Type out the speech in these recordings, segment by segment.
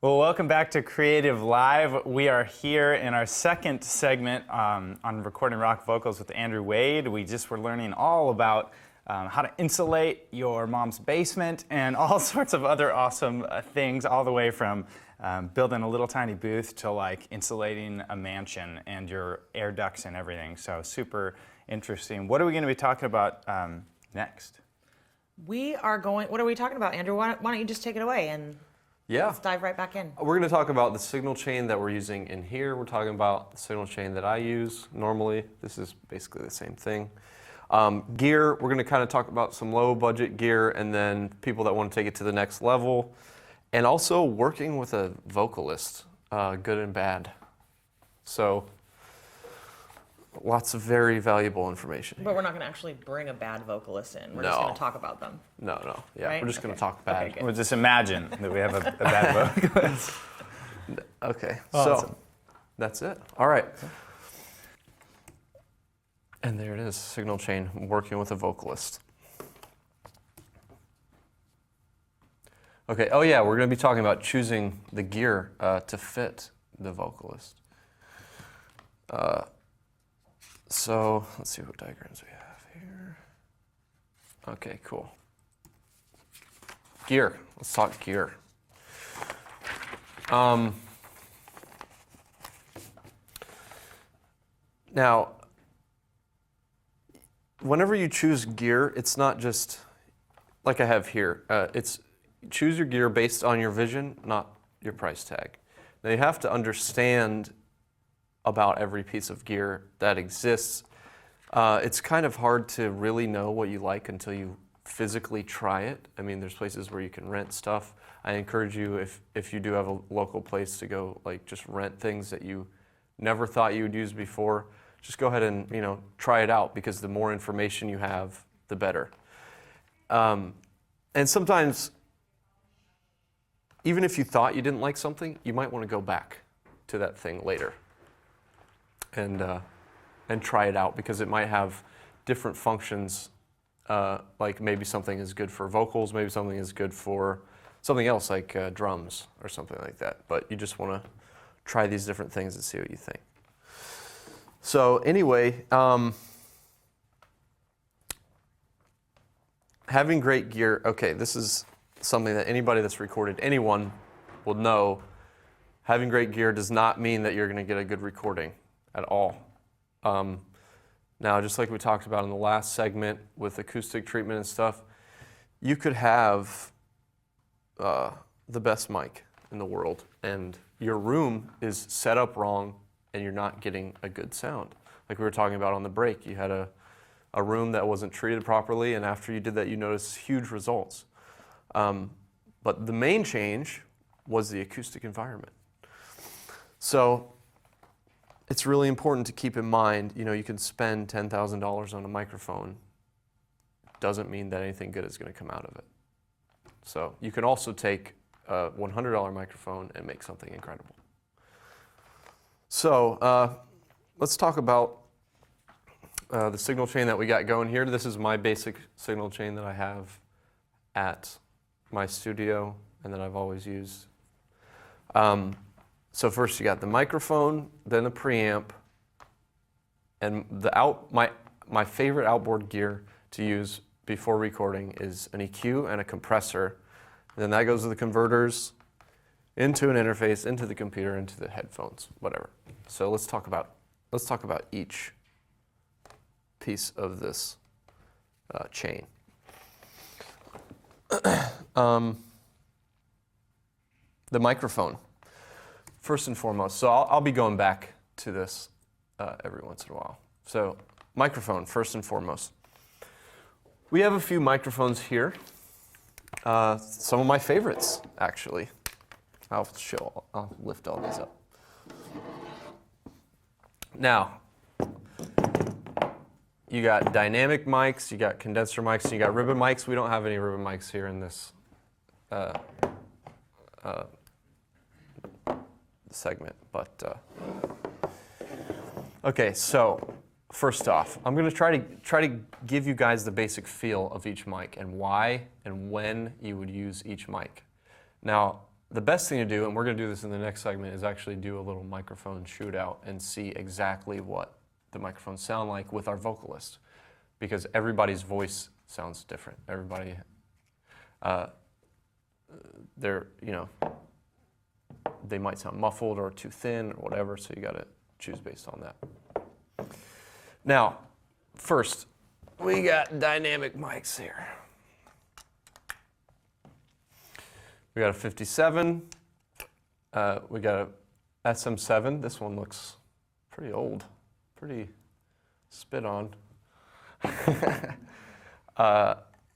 Well, welcome back to Creative Live. We are here in our second segment on recording rock vocals with Andrew Wade. We just were learning all about how to insulate your mom's basement and all sorts of other awesome things, all the way from building a little tiny booth to like insulating a mansion and your air ducts and everything. So super interesting. What are we going to be talking about next? We are going, what are we talking about, Andrew? Why don't you just take it away and let's dive right back in. We're going to talk about the signal chain that we're using in here. We're talking about the signal chain that I use normally. This is basically the same thing. Gear, we're going to kind of talk about some low budget gear and then people that want to take it to the next level. And also working with a vocalist, good and bad. So lots of very valuable information. But we're not going to actually bring a bad vocalist in. We're just going to talk about them. No. Yeah, right? we're just going to talk bad. Okay, We'll just imagine that we have a bad vocalist. Okay, Awesome. So that's it. All right. And there it is, signal chain, working with a vocalist. Okay, oh yeah, we're going to be talking about choosing the gear to fit the vocalist. So let's see what diagrams we have here. Okay, cool. Gear, let's talk gear. Now, whenever you choose gear, it's not just like I have here. It's choose your gear based on your vision, not your price tag. Now you have to understand about every piece of gear that exists. It's kind of hard to really know what you like until you physically try it. I mean, there's places where you can rent stuff. I encourage you, if you do have a local place, to go like just rent things that you never thought you would use before. Just go ahead and try it out, because the more information you have, the better. And sometimes, even if you thought you didn't like something, you might want to go back to that thing later and try it out, because it might have different functions. Like maybe something is good for vocals, maybe something is good for something else like drums or something like that. But you just want to try these different things and see what you think. So anyway, having great gear, okay, this is something that anybody that's recorded, anyone will know. Having great gear does not mean that you're going to get a good recording at all. Now, just like we talked about in the last segment with acoustic treatment and stuff, you could have the best mic in the world, and your room is set up wrong, and you're not getting a good sound. Like we were talking about on the break, you had a room that wasn't treated properly, and after you did that, you noticed huge results. But the main change was the acoustic environment. So it's really important to keep in mind, you can spend $10,000 on a microphone. Doesn't mean that anything good is going to come out of it. So you can also take a $100 microphone and make something incredible. So let's talk about the signal chain that we got going here. This is my basic signal chain that I have at my studio and that I've always used. So first you got the microphone, then the preamp, and my favorite outboard gear to use before recording is an EQ and a compressor. And then that goes to the converters, into an interface, into the computer, into the headphones, whatever. So let's talk about each piece of this chain. The microphone, first and foremost. So I'll be going back to this every once in a while. So microphone, first and foremost. We have a few microphones here. Some of my favorites, actually. I'll lift all these up. Now, you got dynamic mics, you got condenser mics, you got ribbon mics. We don't have any ribbon mics here in this segment, but okay. So first off, I'm going to try to give you guys the basic feel of each mic and why and when you would use each mic. Now, the best thing to do, and we're going to do this in the next segment, is actually do a little microphone shootout and see exactly what the microphones sound like with our vocalist, because everybody's voice sounds different. Everybody, they might sound muffled or too thin or whatever, so you got to choose based on that. Now, first, we got dynamic mics here. We got a 57. We got a SM7. This one looks pretty old, pretty spit on.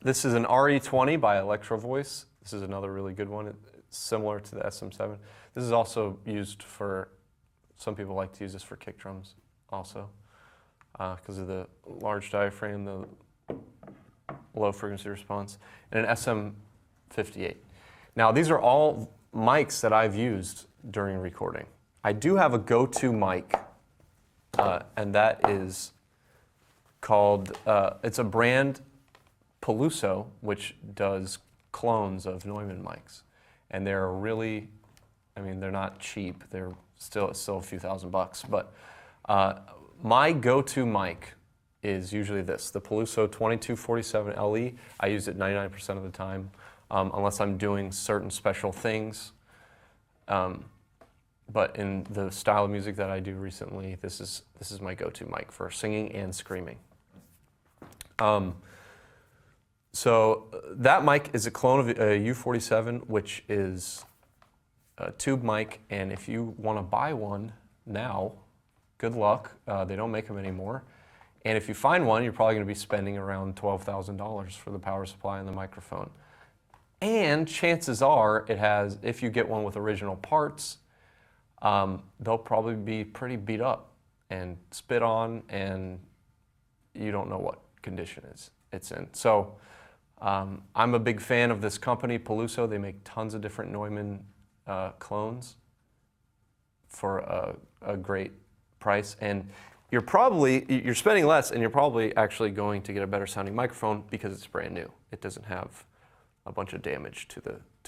This is an RE20 by Electro Voice. This is another really good one. It's similar to the SM7. This is also used for, some people like to use this for kick drums also, because of the large diaphragm, the low frequency response, and an SM58. Now, these are all mics that I've used during recording. I do have a go-to mic, and that is called, it's a brand, Peluso, which does clones of Neumann mics. And they're really, I mean, they're not cheap. They're still a few $1,000s. But my go-to mic is usually this, the Peluso 2247 LE. I use it 99% of the time. Unless I'm doing certain special things. But in the style of music that I do recently, this is my go-to mic for singing and screaming. So that mic is a clone of a U47, which is a tube mic, and if you want to buy one now, good luck. They don't make them anymore. And if you find one, you're probably going to be spending around $12,000 for the power supply and the microphone. And chances are it has, if you get one with original parts, they'll probably be pretty beat up and spit on, and you don't know what condition it's in. So I'm a big fan of this company, Peluso. They make tons of different Neumann clones for a great price. And you're spending less, and you're probably actually going to get a better sounding microphone because it's brand new. It doesn't have a bunch of damage to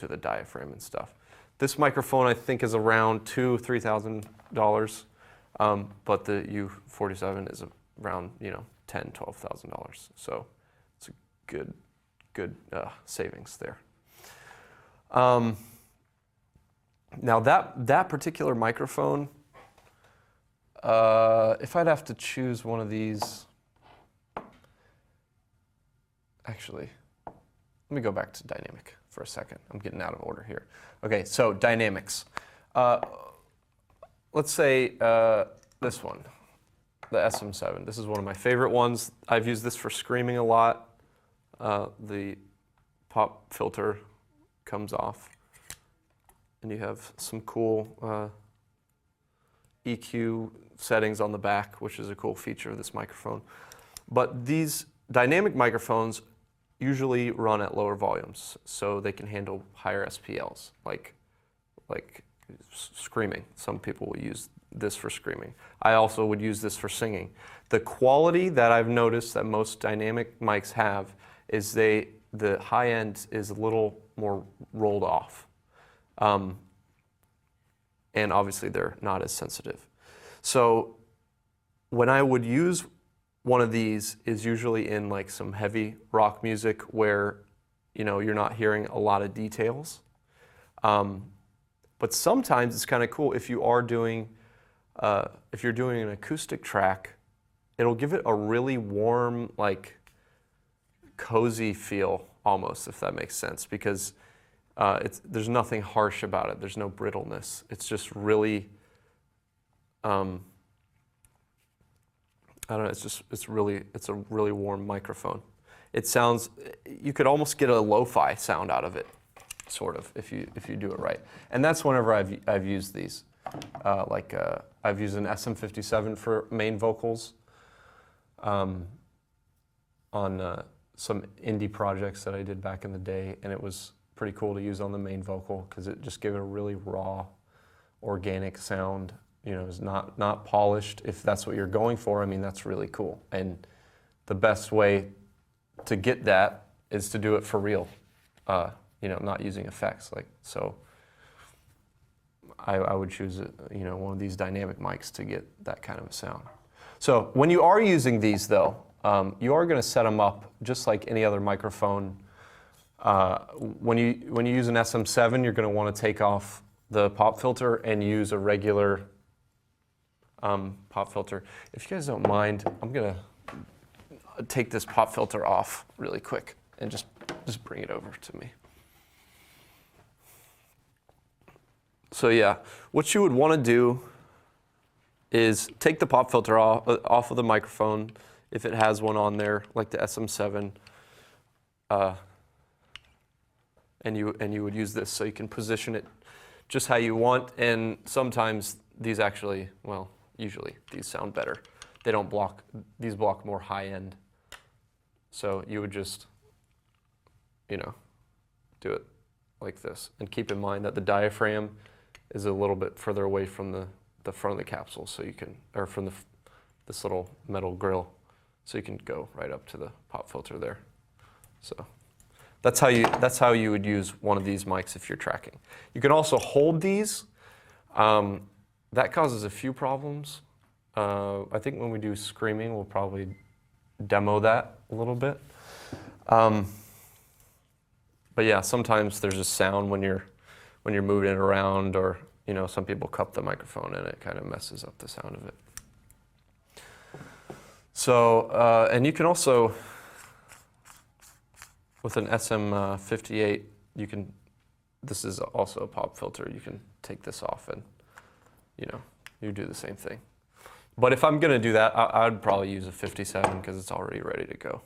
the diaphragm and stuff. This microphone I think is around $2,000-$3,000, but the U47 is around $10,000, $12,000. So it's a good savings there. Now that particular microphone, if I'd have to choose one of these, actually. Let me go back to dynamic for a second. I'm getting out of order here. Okay, so dynamics. Let's say this one, the SM7. This is one of my favorite ones. I've used this for screaming a lot. The pop filter comes off, and you have some cool EQ settings on the back, which is a cool feature of this microphone. But these dynamic microphones usually run at lower volumes, so they can handle higher SPLs, like screaming. Some people will use this for screaming. I also would use this for singing. The quality that I've noticed that most dynamic mics have is the high end is a little more rolled off. And obviously they're not as sensitive. So when I would use one of these is usually in like some heavy rock music where you're not hearing a lot of details. But sometimes it's kind of cool if you're doing an acoustic track, it'll give it a really warm, like cozy feel almost, if that makes sense, because there's nothing harsh about it. There's no brittleness. It's just really, I don't know, it's a really warm microphone. It sounds, you could almost get a lo-fi sound out of it, sort of, if you do it right. And that's whenever I've used these. I've used an SM57 for main vocals on some indie projects that I did back in the day, and it was pretty cool to use on the main vocal because it just gave it a really raw, organic sound. It's not polished. If that's what you're going for, I mean, that's really cool. And the best way to get that is to do it for real, not using effects. So I would choose one of these dynamic mics to get that kind of a sound. So when you are using these though, you are going to set them up just like any other microphone. When you use an SM7, you're going to want to take off the pop filter and use a regular pop filter. If you guys don't mind, I'm going to take this pop filter off really quick and just bring it over to me. So yeah, what you would want to do is take the pop filter off of the microphone if it has one on there, like the SM7, and you would use this so you can position it just how you want. And sometimes these actually, well, usually these sound better. They don't block, these block more high end. So you would just, do it like this. And keep in mind that the diaphragm is a little bit further away from the front of the capsule, so you can, or from this little metal grill, so you can go right up to the pop filter there. So that's how you would use one of these mics if you're tracking. You can also hold these. That causes a few problems. I think when we do screaming, we'll probably demo that a little bit. But yeah, sometimes there's a sound when you're moving it around, or some people cup the microphone and it kind of messes up the sound of it. So, and you can also, with an SM58, this is also a pop filter, you can take this off and, you do the same thing. But if I'm gonna do that, I'd probably use a 57 because it's already ready to go.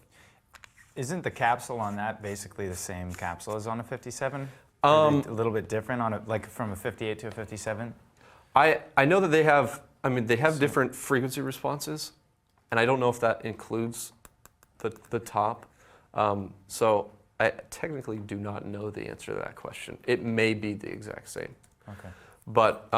Isn't the capsule on that basically the same capsule as on a 57? A little bit different on from a 58 to a 57? I know that they have different frequency responses, and I don't know if that includes the top. So I technically do not know the answer to that question. It may be the exact same. Okay. But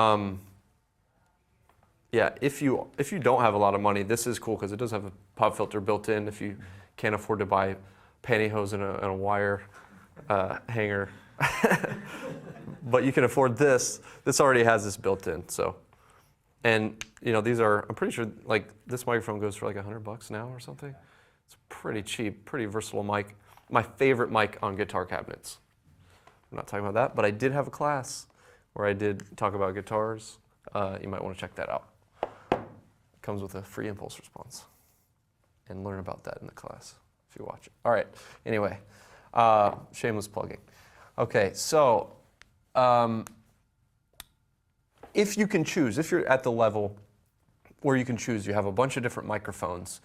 yeah, if you don't have a lot of money, this is cool because it does have a pop filter built in. If you can't afford to buy pantyhose and a wire hanger, but you can afford this. This already has this built in. So, and these are, I'm pretty sure this microphone goes for like $100 now or something. It's pretty cheap, pretty versatile mic. My favorite mic on guitar cabinets. I'm not talking about that, but I did have a class where I did talk about guitars. You might want to check that out. It comes with a free impulse response, and learn about that in the class if you watch it. All right. Anyway, shameless plugging. Okay, so if you can choose, if you're at the level where you can choose, you have a bunch of different microphones.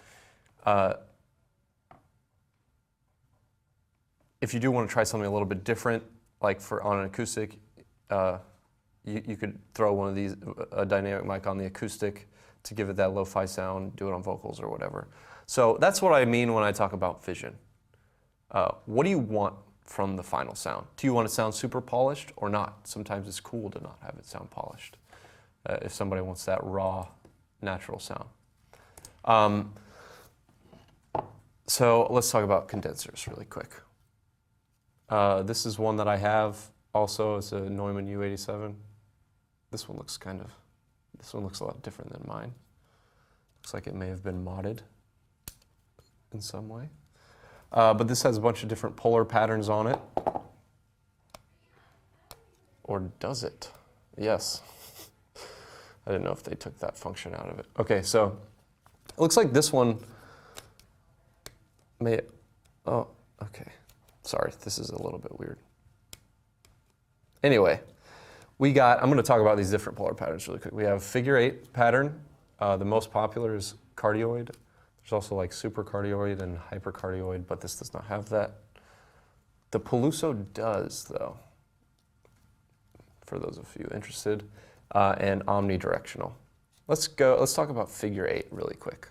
If you do want to try something a little bit different, like on an acoustic, you could throw one of these, a dynamic mic on the acoustic to give it that lo-fi sound, do it on vocals or whatever. So that's what I mean when I talk about vision. What do you want from the final sound? Do you want it to sound super polished or not? Sometimes it's cool to not have it sound polished if somebody wants that raw, natural sound. So let's talk about condensers really quick. This is one that I have also. It's a Neumann U87. This one looks a lot different than mine. Looks like it may have been modded in some way. But this has a bunch of different polar patterns on it. Or does it? Yes. I didn't know if they took that function out of it. Okay, so it looks like this one may, oh, okay. Sorry, this is a little bit weird. Anyway, I'm going to talk about these different polar patterns really quick. We have figure 8 pattern. The most popular is cardioid. There's also like supercardioid and hypercardioid, but this does not have that. The Peluso does, though, for those of you interested, and omnidirectional. Let's talk about figure 8 really quick.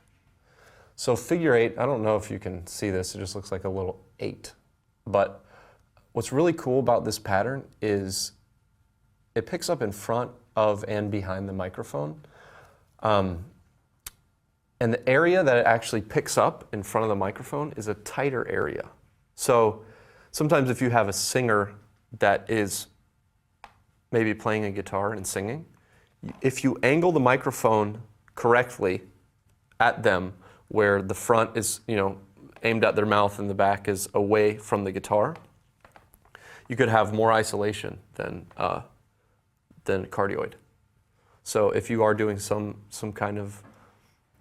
So figure 8, I don't know if you can see this, it just looks like a little 8. But what's really cool about this pattern is it picks up in front of and behind the microphone. And the area that it actually picks up in front of the microphone is a tighter area. So sometimes if you have a singer that is maybe playing a guitar and singing, if you angle the microphone correctly at them, where the front is, aimed at their mouth and the back is away from the guitar, you could have more isolation than cardioid. So if you are doing some kind of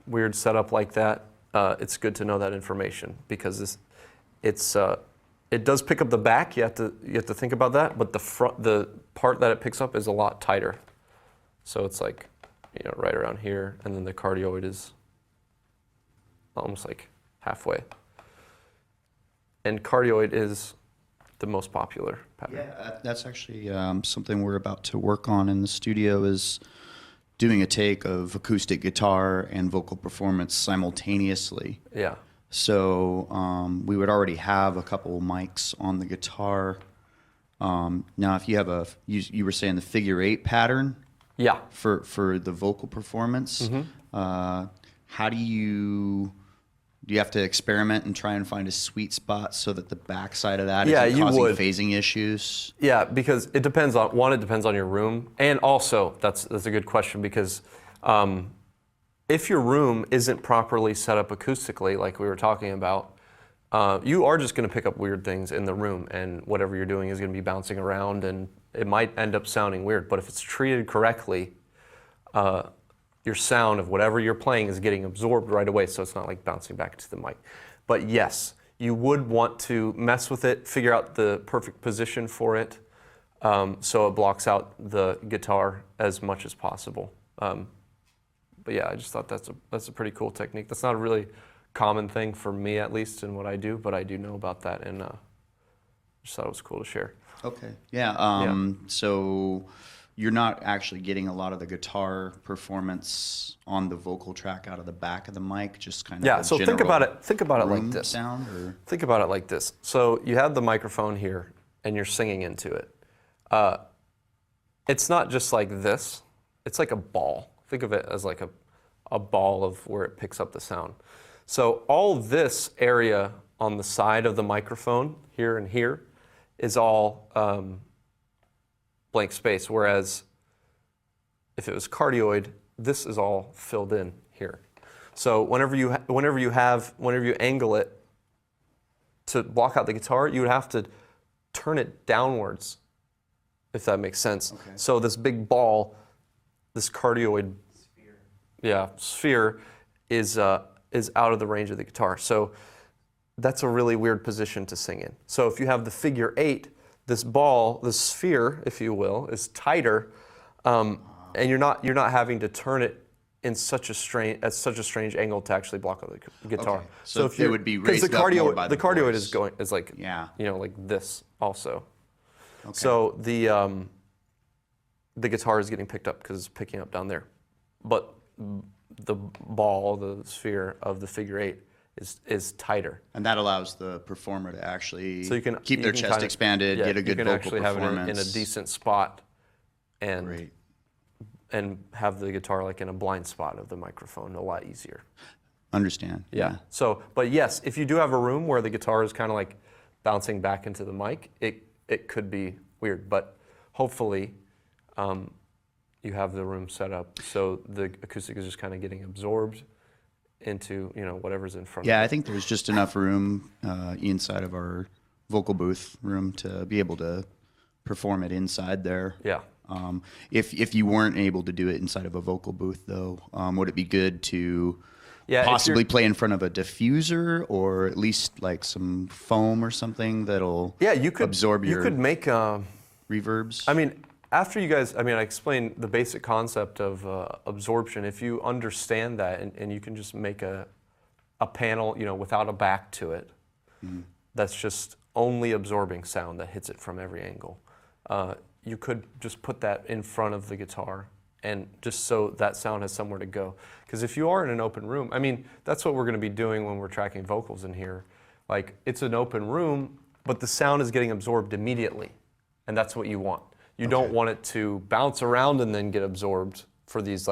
weird setup like that, it's good to know that information, because it does pick up the back. You have to think about that, but the part that it picks up is a lot tighter. So it's like, right around here, and then the cardioid is almost like halfway. And cardioid is the most popular pattern. Yeah, that's actually something we're about to work on in the studio, is doing a take of acoustic guitar and vocal performance simultaneously. Yeah. So we would already have a couple mics on the guitar. Now, if you have you were saying the figure 8 pattern. Yeah. For the vocal performance, how do you have to experiment and try and find a sweet spot so that the backside of that isn't causing phasing issues? Yeah, because it depends on your room, and also that's a good question, because if your room isn't properly set up acoustically, like we were talking about, you are just going to pick up weird things in the room, and whatever you're doing is going to be bouncing around, and it might end up sounding weird. But if it's treated correctly, your sound of whatever you're playing is getting absorbed right away, so it's not like bouncing back into the mic. But yes, you would want to mess with it, figure out the perfect position for it, so it blocks out the guitar as much as possible. But yeah, I just thought that's a pretty cool technique. That's not a really common thing for me, at least in what I do, but I do know about that, and just thought it was cool to share. Okay. Yeah. So you're not actually getting a lot of the guitar performance on the vocal track out of the back of the mic, just kind of so think about it like this. Sound, or? Think about it like this. So you have the microphone here, and you're singing into it. It's not just like this. It's like a ball. Think of it as like a ball of where it picks up the sound. So all this area on the side of the microphone, here and here, is all blank space, whereas if it was cardioid, this is all filled in here. So whenever you angle it to block out the guitar, you would have to turn it downwards, if that makes sense. Okay. So this big ball, this cardioid sphere is out of the range of the guitar. So that's a really weird position to sing in. So if you have the figure 8, this ball, this sphere, if you will, is tighter, and you're not having to turn it in such a strange angle to actually block out the guitar. Okay. So if it would be raised the up more by the cardioid voice. is like like this also. Okay. So the guitar is getting picked up because it's picking up down there, but the ball, the sphere of the figure 8 is tighter. And that allows the performer to actually keep you their can chest kind of, expanded, get a good vocal performance. You can actually have it in a decent spot, and have the guitar like in a blind spot of the microphone a lot easier. Understand. Yeah. So, but yes, if you do have a room where the guitar is kind of like bouncing back into the mic, it could be weird, but hopefully you have the room set up so the acoustic is just kind of getting absorbed into whatever's in front of it. Yeah, I think there's just enough room inside of our vocal booth room to be able to perform it inside there. Yeah. If you weren't able to do it inside of a vocal booth, though, would it be good to possibly play in front of a diffuser, or at least like some foam or something that'll absorb your... You could make... reverbs? I mean, after you guys... I explained the basic concept of absorption. If you understand that and you can just make a panel, without a back to it, that's just only absorbing sound that hits it from every angle. You could just put that in front of the guitar, and just so that sound has somewhere to go. Because if you are in an open room, that's what we're going to be doing when we're tracking vocals in here. Like, it's an open room, but the sound is getting absorbed immediately, and that's what you want. You don't want it to bounce around and then get absorbed for these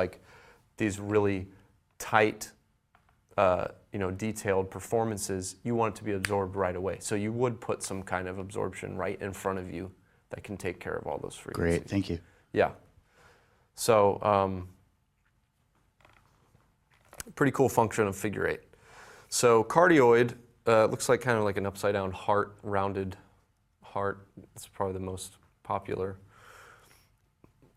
really tight, detailed performances. You want it to be absorbed right away. So you would put some kind of absorption right in front of you that can take care of all those frequencies. Great, thank you. Yeah. So pretty cool function of figure 8. So cardioid looks like kind of like an upside down heart, rounded heart. It's probably the most popular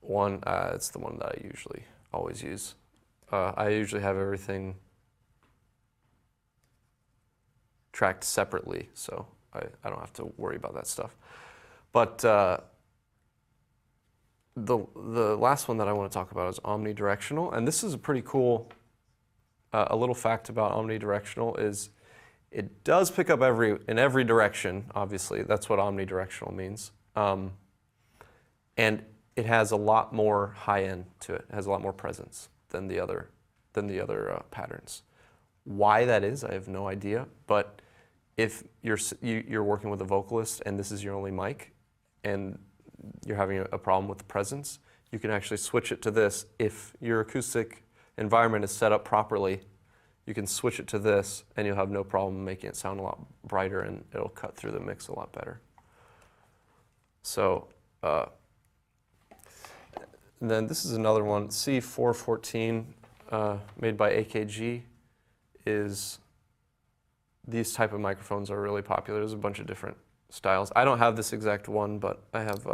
one. It's the one that I usually always use. I usually have everything tracked separately, so I don't have to worry about that stuff. But the last one that I want to talk about is omnidirectional, and this is a pretty cool, a little fact about omnidirectional is it does pick up in every direction, obviously. That's what omnidirectional means. And it has a lot more high end to it. It has a lot more presence than the other patterns. Why that is, I have no idea. But if you're working with a vocalist and this is your only mic, and you're having a problem with the presence, you can actually switch it to this. If your acoustic environment is set up properly, you can switch it to this and you'll have no problem making it sound a lot brighter, and it'll cut through the mix a lot better. So, and then this is another one, C414, made by AKG, is these type of microphones are really popular. There's a bunch of different styles. I don't have this exact one, but I have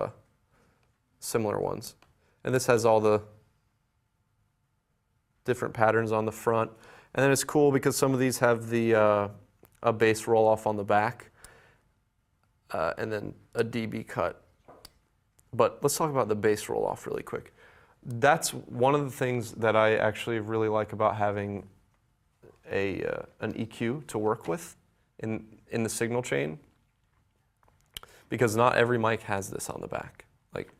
similar ones. And this has all the different patterns on the front. And then it's cool because some of these have the a bass roll off on the back, and then a dB cut. But let's talk about the bass roll off really quick. That's one of the things that I actually really like about having an EQ to work with in the signal chain, because not every mic has this on the back. Like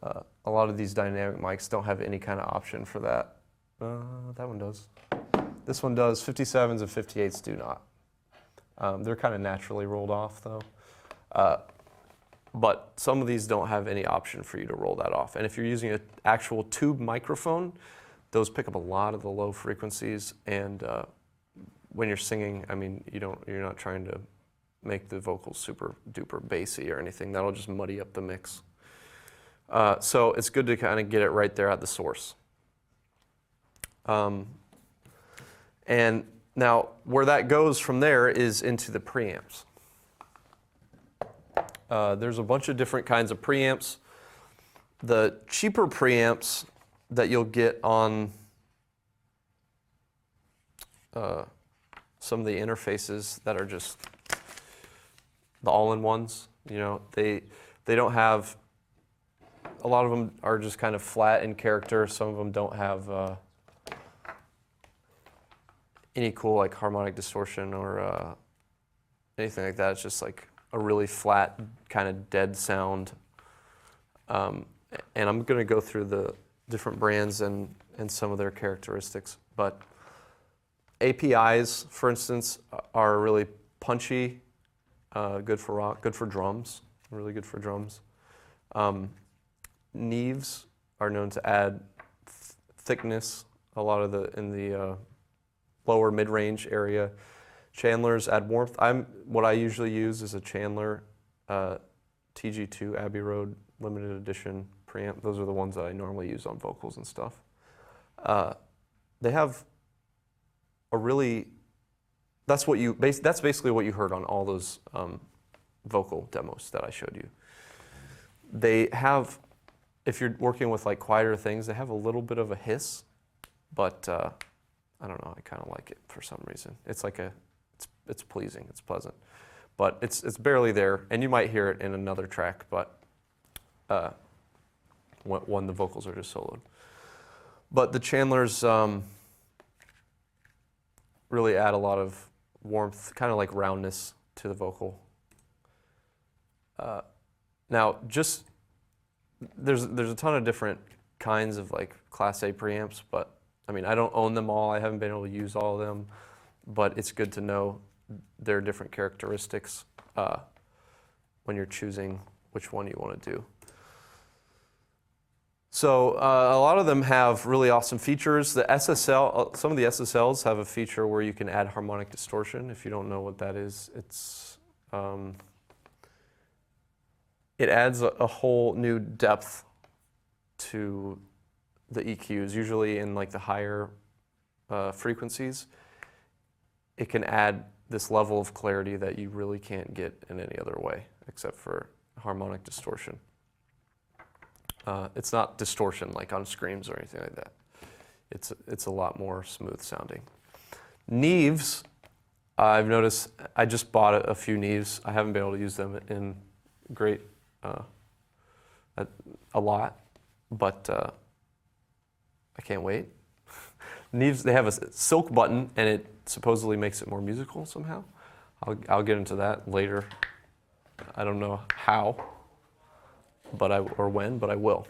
a lot of these dynamic mics don't have any kind of option for that. That one does. This one does. 57s and 58s do not. They're kind of naturally rolled off though. But some of these don't have any option for you to roll that off. And if you're using an actual tube microphone, those pick up a lot of the low frequencies. And when you're singing, I mean, you're not trying to make the vocals super duper bassy or anything. That'll just muddy up the mix. So it's good to kind of get it right there at the source. And now where that goes from there is into the preamps. There's a bunch of different kinds of preamps. The cheaper preamps that you'll get on some of the interfaces that are just the all-in-ones, they don't have, a lot of them are just kind of flat in character. Some of them don't have any cool like harmonic distortion or anything like that. It's just like a really flat kind of dead sound. And I'm going to go through the different brands and some of their characteristics. But APIs, for instance, are really punchy, good for rock, good for drums, really good for drums. Neves are known to add thickness a lot of in the lower mid-range area. Chandlers add warmth. What I usually use is a Chandler TG2 Abbey Road limited edition preamp. Those are the ones that I normally use on vocals and stuff. They have a really, that's basically what you heard on all those vocal demos that I showed you. They have, if you're working with like quieter things, they have a little bit of a hiss, but I don't know, I kind of like it for some reason. It's like it's pleasing, it's pleasant, but it's barely there, and you might hear it in another track, but when the vocals are just soloed. But the Chandlers really add a lot of warmth, kind of like roundness to the vocal. Now, there's a ton of different kinds of like Class A preamps, but I mean, I don't own them all. I haven't been able to use all of them, but it's good to know their different characteristics when you're choosing which one you want to do. So a lot of them have really awesome features. The SSL, some of the SSLs have a feature where you can add harmonic distortion. If you don't know what that is, it's it adds a whole new depth to the EQs. Usually in like the higher frequencies, it can add this level of clarity that you really can't get in any other way except for harmonic distortion. It's not distortion like on screams or anything like that. It's a lot more smooth sounding. Neves, I've noticed, I just bought a few Neves. I haven't been able to use them in a lot, but I can't wait. Neves, they have a silk button, and it supposedly makes it more musical somehow. I'll get into that later. I don't know how, or when, but I will.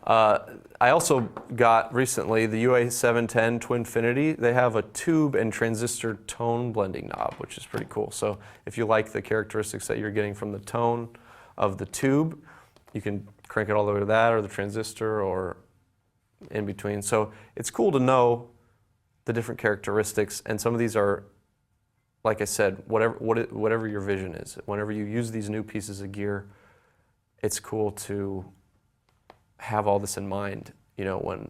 I also got recently the UA710 Twinfinity. They have a tube and transistor tone blending knob, which is pretty cool. So if you like the characteristics that you're getting from the tone of the tube, you can crank it all the way to that or the transistor or in between. So it's cool to know the different characteristics, and some of these are, like I said, whatever your vision is. Whenever you use these new pieces of gear, it's cool to have all this in mind. You know, when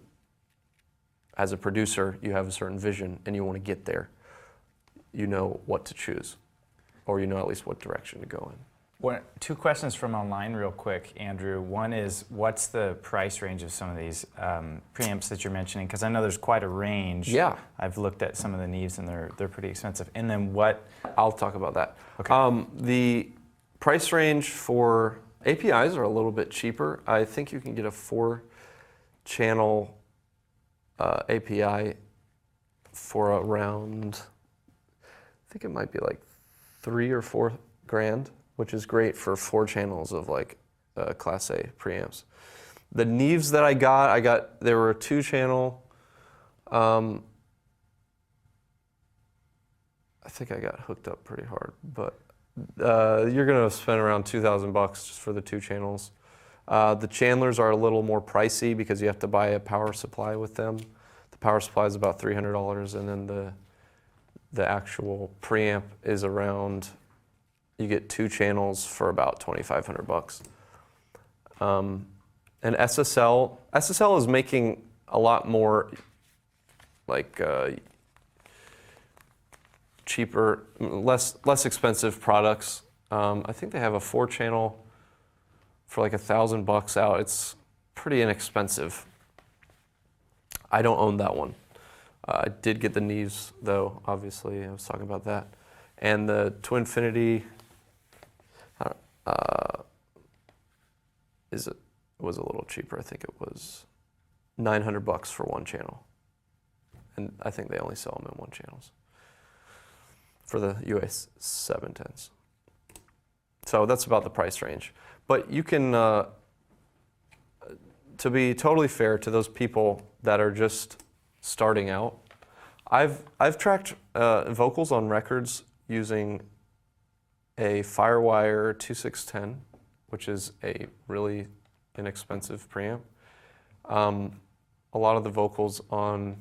as a producer you have a certain vision and you want to get there, you know what to choose, or you know at least what direction to go in. Two questions from online real quick, Andrew. One is, what's the price range of some of these preamps that you're mentioning? Because I know there's quite a range. Yeah. I've looked at some of the Neves and they're pretty expensive. And then what? I'll talk about that. Okay. The price range for APIs are a little bit cheaper. I think you can get a 4-channel API for around, I think it might be like $3,000 or $4,000, which is great for 4 channels of like Class A preamps. The Neves that I got, they were a 2-channel. I think I got hooked up pretty hard, but you're gonna spend around $2,000 just for the 2 channels. The Chandlers are a little more pricey because you have to buy a power supply with them. The power supply is about $300, and then the actual preamp is around, you get 2 channels for about $2,500. And SSL is making a lot more like cheaper, less expensive products. I think they have a 4-channel for like $1,000 out. It's pretty inexpensive. I don't own that one. I did get the Neves though, obviously. I was talking about that. And the Twinfinity was a little cheaper. I think it was $900 for 1 channel. And I think they only sell them in 1 channels for the UA710s. So that's about the price range. But you can, to be totally fair to those people that are just starting out, I've tracked vocals on records using a Firewire 2610, which is a really inexpensive preamp. A lot of the vocals on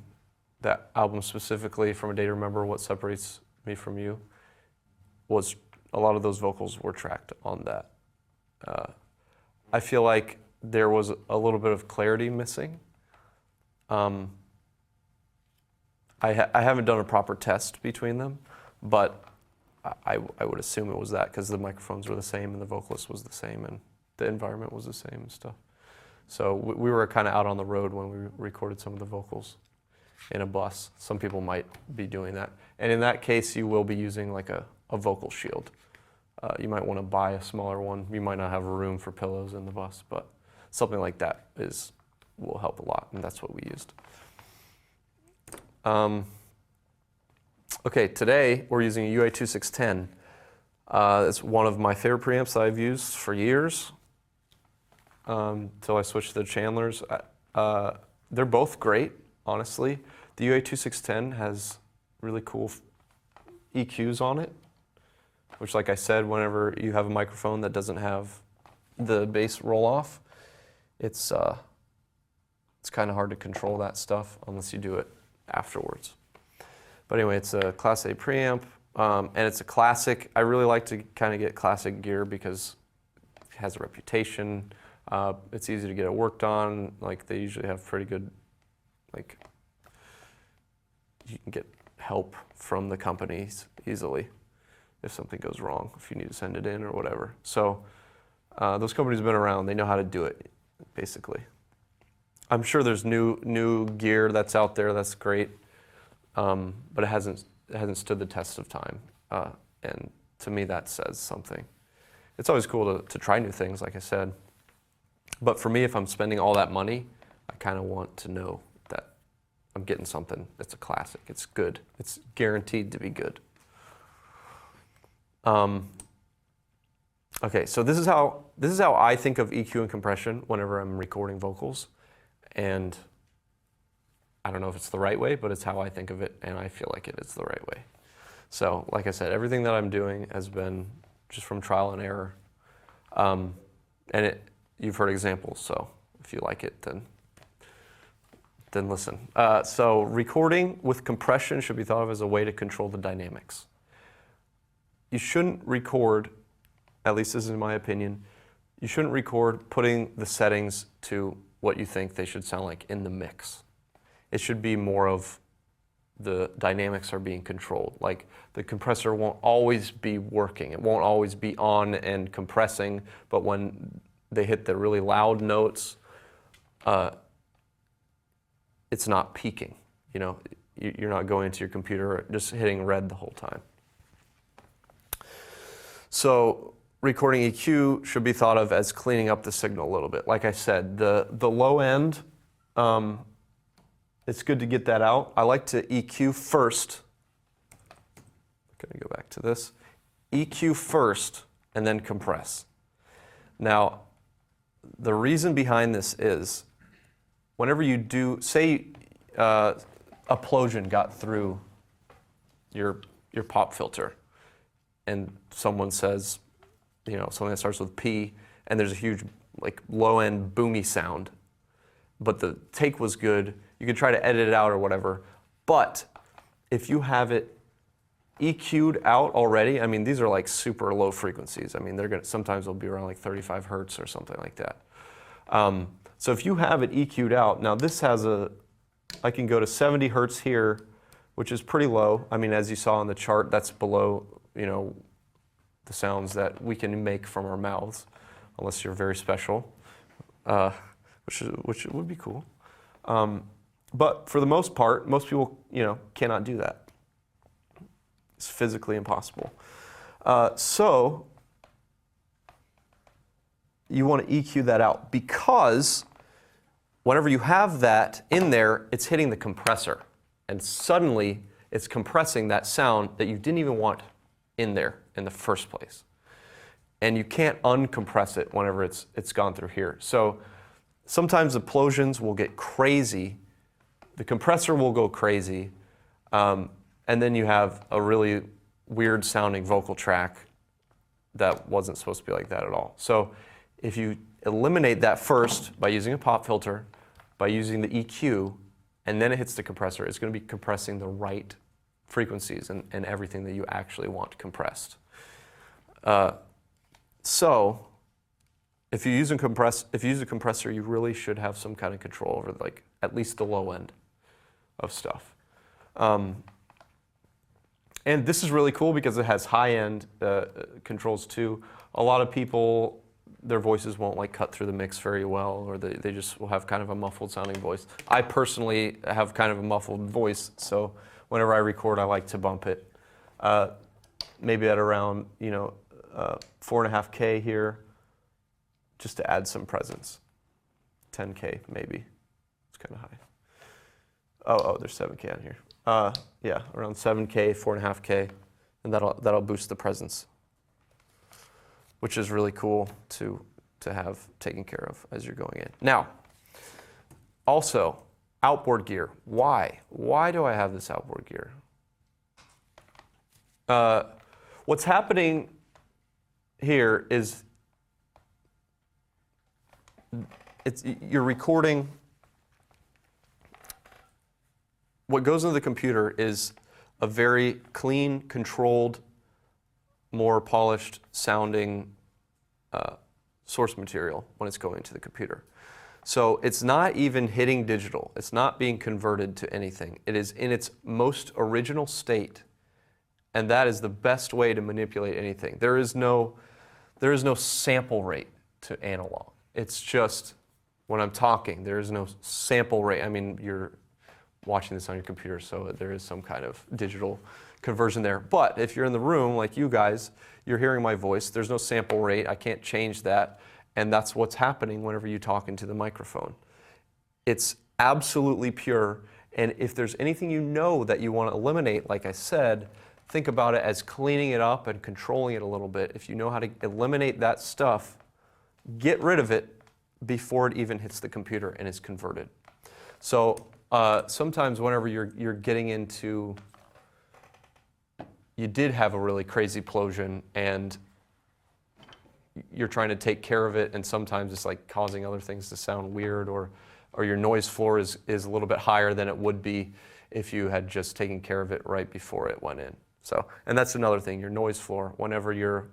that album specifically, from A Day to Remember, What Separates Me From You, was a lot of those vocals were tracked on that. I feel like there was a little bit of clarity missing. I haven't done a proper test between them, but I would assume it was that because the microphones were the same and the vocalist was the same and the environment was the same and stuff. So we were kind of out on the road when we recorded some of the vocals in a bus. Some people might be doing that. And in that case, you will be using like a vocal shield. You might want to buy a smaller one. You might not have room for pillows in the bus, but something like that will help a lot, and that's what we used. Okay, today we're using a UA2610. It's one of my favorite preamps that I've used for years until I switched to the Chandlers. They're both great, honestly. The UA2610 has really cool EQs on it, which, like I said, whenever you have a microphone that doesn't have the bass roll off, it's kind of hard to control that stuff unless you do it afterwards. But anyway, it's a Class A preamp, and it's a classic. I really like to kind of get classic gear because has a reputation. It's easy to get it worked on. Like they usually have pretty good, like you can get help from the companies easily if something goes wrong, if you need to send it in or whatever. So those companies have been around. They know how to do it, basically. I'm sure there's new gear that's out there that's great, but it hasn't stood the test of time. And to me, that says something. It's always cool to try new things, like I said. But for me, if I'm spending all that money, I kind of want to know that I'm getting something that's a classic. It's good. It's guaranteed to be good. Okay, so this is how I think of EQ and compression whenever I'm recording vocals, and I don't know if it's the right way, but it's how I think of it, and I feel like it is the right way. So, like I said, everything that I'm doing has been just from trial and error, and you've heard examples. So, if you like it, then listen. So, recording with compression should be thought of as a way to control the dynamics. You shouldn't record, at least this is my opinion, you shouldn't record putting the settings to what you think they should sound like in the mix. It should be more of the dynamics are being controlled. Like the compressor won't always be working. It won't always be on and compressing, but when they hit the really loud notes, it's not peaking. You know, you're not going into your computer just hitting red the whole time. So recording EQ should be thought of as cleaning up the signal a little bit. Like I said, the low end, it's good to get that out. I like to EQ first. I'm going to go back to this. EQ first and then compress. Now, the reason behind this is whenever you do, say a plosion got through your pop filter, and someone says, you know, something that starts with P, and there's a huge, like, low-end boomy sound, but the take was good, you could try to edit it out or whatever, but if you have it EQ'd out already, I mean, these are like super low frequencies. I mean, sometimes they'll be around like 35 hertz or something like that. So if you have it EQ'd out, now this has I can go to 70 hertz here, which is pretty low. I mean, as you saw on the chart, that's below, you know, the sounds that we can make from our mouths, unless you're very special, which would be cool. But for the most part, most people, you know, cannot do that. It's physically impossible. So you want to EQ that out because whenever you have that in there, it's hitting the compressor, and suddenly it's compressing that sound that you didn't even want in there in the first place. And you can't uncompress it whenever it's gone through here. So sometimes the plosions will get crazy, the compressor will go crazy, and then you have a really weird sounding vocal track that wasn't supposed to be like that at all. So if you eliminate that first by using a pop filter, by using the EQ, and then it hits the compressor, it's going to be compressing the right frequencies and everything that you actually want compressed. So if you use a compressor, you really should have some kind of control over, like, at least the low end of stuff. And this is really cool because it has high-end controls too. A lot of people, their voices won't like cut through the mix very well, or they just will have kind of a muffled sounding voice. I personally have kind of a muffled voice, so whenever I record, I like to bump it. Maybe at around, 4.5K here, just to add some presence. 10K maybe. It's kind of high. Oh, there's 7K on here. Yeah, around 7K, 4.5K, and that'll boost the presence, which is really cool to have taken care of as you're going in. Now, also, outboard gear. Why? Why do I have this outboard gear? What's happening here is you're recording. What goes into the computer is a very clean, controlled, more polished sounding source material when it's going to the computer. So it's not even hitting digital. It's not being converted to anything. It is in its most original state, and that is the best way to manipulate anything. There is no sample rate to analog. It's just when I'm talking, there is no sample rate. I mean, you're watching this on your computer, so there is some kind of digital conversion there. But if you're in the room, like you guys, you're hearing my voice. There's no sample rate. I can't change that. And that's what's happening whenever you talk into the microphone. It's absolutely pure. And if there's anything you know that you want to eliminate, like I said, think about it as cleaning it up and controlling it a little bit. If you know how to eliminate that stuff, get rid of it before it even hits the computer and is converted. So sometimes whenever you're getting into, you did have a really crazy plosion and you're trying to take care of it, and sometimes it's like causing other things to sound weird, or your noise floor is a little bit higher than it would be if you had just taken care of it right before it went in. So, and that's another thing, your noise floor. Whenever you're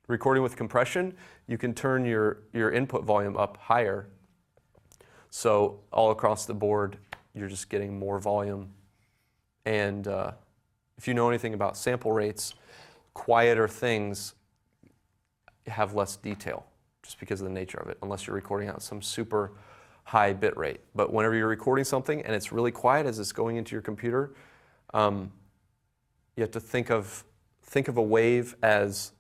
recording with compression, you can turn your input volume up higher. So all across the board, you're just getting more volume. And if you know anything about sample rates, quieter things have less detail just because of the nature of it, unless you're recording out some super high bit rate. But whenever you're recording something and it's really quiet as it's going into your computer, you have to think of a wave as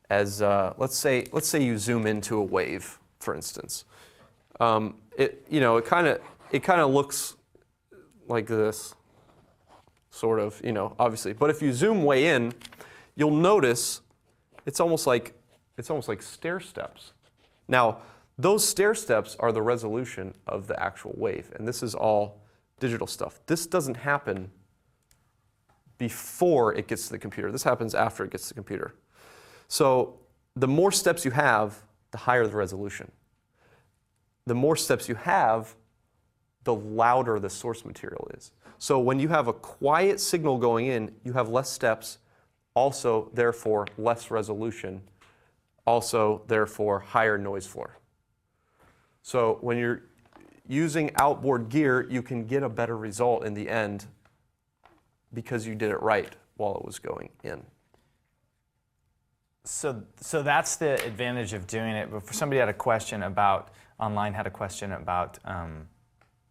let's say you zoom into a wave, for instance. It kind of looks like this, sort of, obviously. But if you zoom way in, you'll notice it's almost like stair steps. Now, those stair steps are the resolution of the actual wave, and this is all digital stuff. This doesn't happen before it gets to the computer. This happens after it gets to the computer. So the more steps you have, the higher the resolution. The more steps you have, the louder the source material is. So when you have a quiet signal going in, you have less steps, also, therefore, less resolution, also, therefore, higher noise floor. So when you're using outboard gear, you can get a better result in the end because you did it right while it was going in. So that's the advantage of doing it. But for somebody had a question about, online had a question about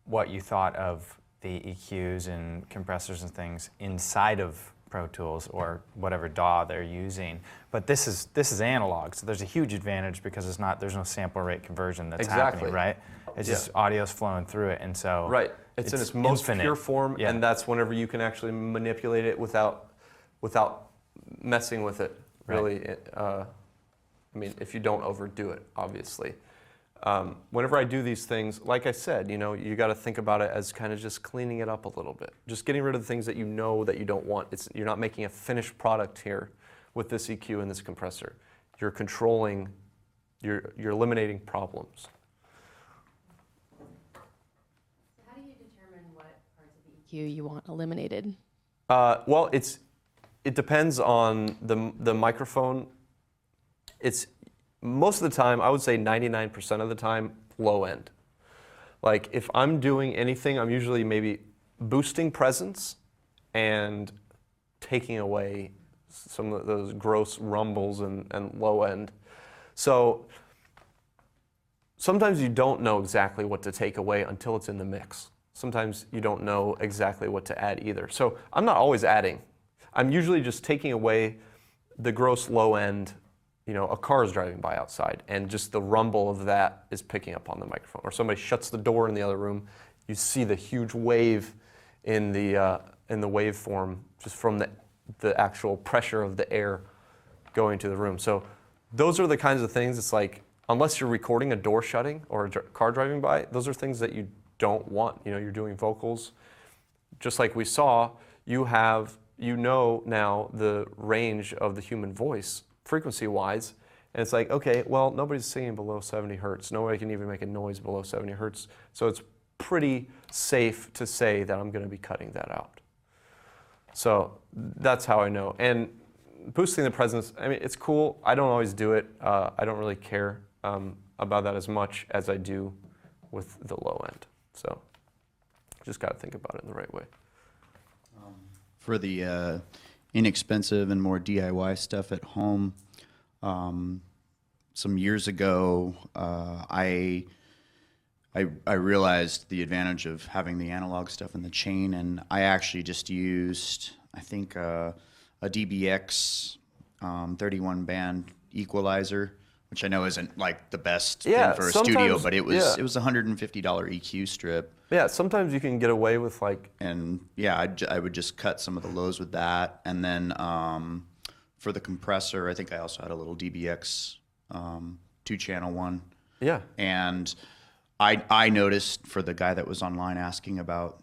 what you thought of the EQs and compressors and things inside of Pro Tools or whatever DAW they're using. But this is analog, so there's a huge advantage because there's no sample rate conversion that's happening, right? It's just audio's flowing through it, and so right. It's in its most infinite. Pure form, and that's whenever you can actually manipulate it without messing with it. Really, right. I mean, if you don't overdo it, obviously. Whenever I do these things, like I said, you got to think about it as kind of just cleaning it up a little bit, just getting rid of the things that you know that you don't want. You're not making a finished product here with this EQ and this compressor. You're controlling, you're eliminating problems. So how do you determine what parts of the EQ you want eliminated? Well, it depends on the microphone. It's most of the time, I would say 99% of the time, low end. Like if I'm doing anything, I'm usually maybe boosting presence and taking away some of those gross rumbles and low end. So sometimes you don't know exactly what to take away until it's in the mix. Sometimes you don't know exactly what to add either. So I'm not always adding. I'm usually just taking away the gross low end. A car is driving by outside, and just the rumble of that is picking up on the microphone. Or somebody shuts the door in the other room, you see the huge wave in the waveform just from the actual pressure of the air going to the room. So those are the kinds of things. It's like unless you're recording a door shutting or a car driving by, those are things that you don't want. You're doing vocals, just like we saw. You know now the range of the human voice, frequency-wise, and it's like, okay, well, nobody's singing below 70 hertz. Nobody can even make a noise below 70 hertz. So it's pretty safe to say that I'm going to be cutting that out. So that's how I know. And boosting the presence, I mean, it's cool. I don't always do it. I don't really care. about that as much as I do with the low end. So just got to think about it in the right way. For the inexpensive and more DIY stuff at home, some years ago, I realized the advantage of having the analog stuff in the chain, and I actually just used, I think, a DBX 31 band equalizer, which I know isn't like the best thing for a studio, but it was it was a $150 EQ strip. Yeah, sometimes you can get away with like. And yeah, I would just cut some of the lows with that, and then for the compressor, I think I also had a little DBX 2-channel one. Yeah. And I noticed, for the guy that was online asking about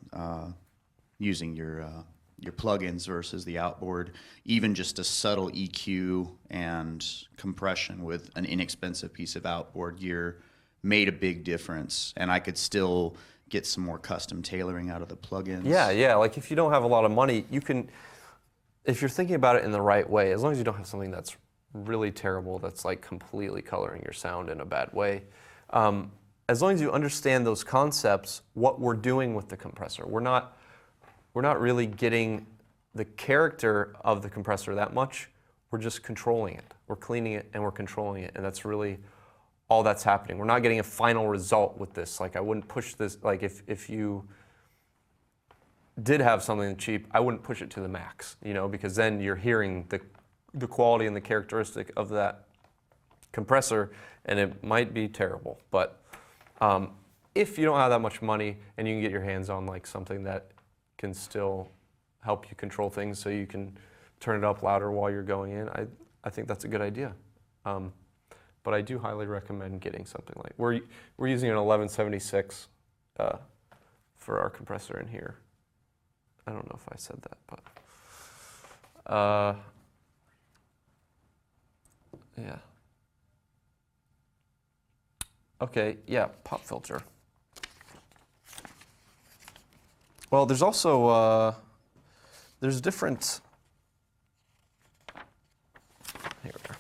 using your plugins versus the outboard, even just a subtle EQ and compression with an inexpensive piece of outboard gear made a big difference, and I could still get some more custom tailoring out of the plugins. Yeah, like if you don't have a lot of money, you can, if you're thinking about it in the right way, as long as you don't have something that's really terrible, that's like completely coloring your sound in a bad way, as long as you understand those concepts, what we're doing with the compressor, we're not really getting the character of the compressor that much. We're just controlling it. We're cleaning it and we're controlling it, and that's really all that's happening. We're not getting a final result with this. Like, I wouldn't push this, like if you did have something cheap, I wouldn't push it to the max, you know, because then you're hearing the quality and the characteristic of that compressor, and it might be terrible. But if you don't have that much money and you can get your hands on like something that can still help you control things so you can turn it up louder while you're going in, I think that's a good idea. But I do highly recommend getting something like, we're using an 1176 for our compressor in here. I don't know if I said that, but yeah. Okay, yeah, pop filter. Well, there's also, there's different, here we are.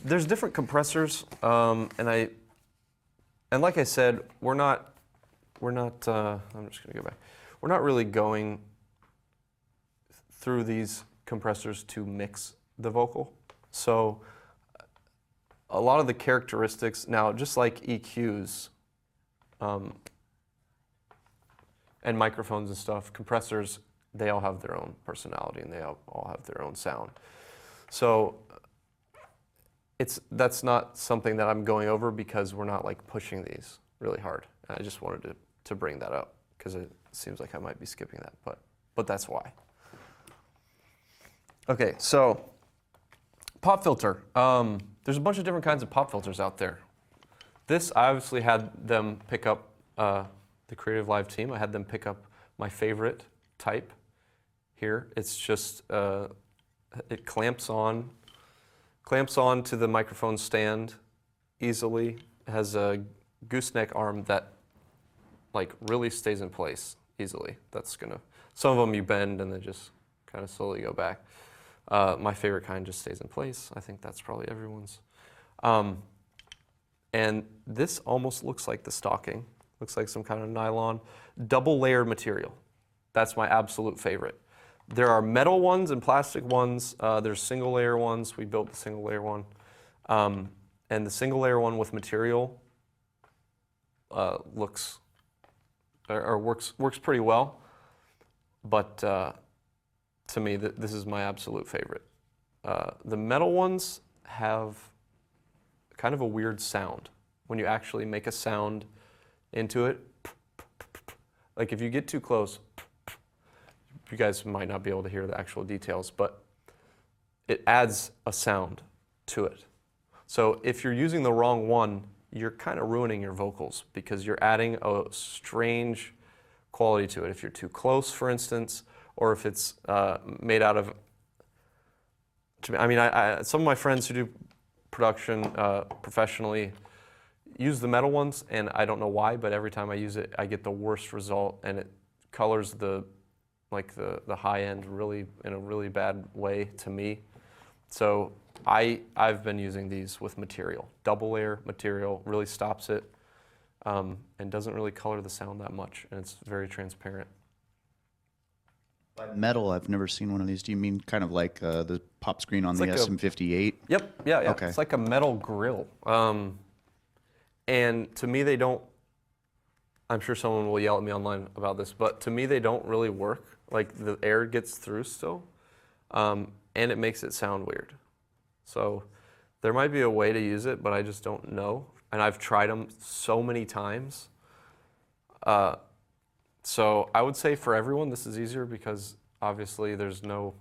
There's different compressors, and like I said, we're not, I'm just gonna go back. We're not really going through these compressors to mix the vocal. So a lot of the characteristics, now just like EQs, and microphones and stuff, compressors, they all have their own personality and they all have their own sound. So that's not something that I'm going over because we're not like pushing these really hard. I just wanted to bring that up because it seems like I might be skipping that, but that's why. Okay, so pop filter. There's a bunch of different kinds of pop filters out there. This, I obviously had them pick up, the Creative Live team, I had them pick up my favorite type here. It's just, it clamps on to the microphone stand easily. It has a gooseneck arm that like really stays in place easily. That's gonna, some of them you bend and they just kind of slowly go back. My favorite kind just stays in place. I think that's probably everyone's. And this almost looks like the stocking. Looks like some kind of nylon, double layered material. That's my absolute favorite. There are metal ones and plastic ones. There's single layer ones. We built the single layer one. And the single layer one with material works pretty well. But to me, this is my absolute favorite. The metal ones have kind of a weird sound. When you actually make a sound into it, like if you get too close, you guys might not be able to hear the actual details, but it adds a sound to it. So if you're using the wrong one, you're kind of ruining your vocals because you're adding a strange quality to it. If you're too close, for instance, or if it's made out of, I mean, some of my friends who do production professionally use the metal ones, and I don't know why, but every time I use it, I get the worst result, and it colors the high end really in a really bad way to me. So I've been using these with material. Double layer material really stops it and doesn't really color the sound that much, and it's very transparent. By metal, I've never seen one of these. Do you mean kind of like the pop screen on the SM58? Yep, yeah. Okay. It's like a metal grill. And to me, they don't, I'm sure someone will yell at me online about this, but to me, they don't really work. Like, the air gets through still, and it makes it sound weird. So there might be a way to use it, but I just don't know. And I've tried them so many times. So I would say for everyone, this is easier because obviously there's no,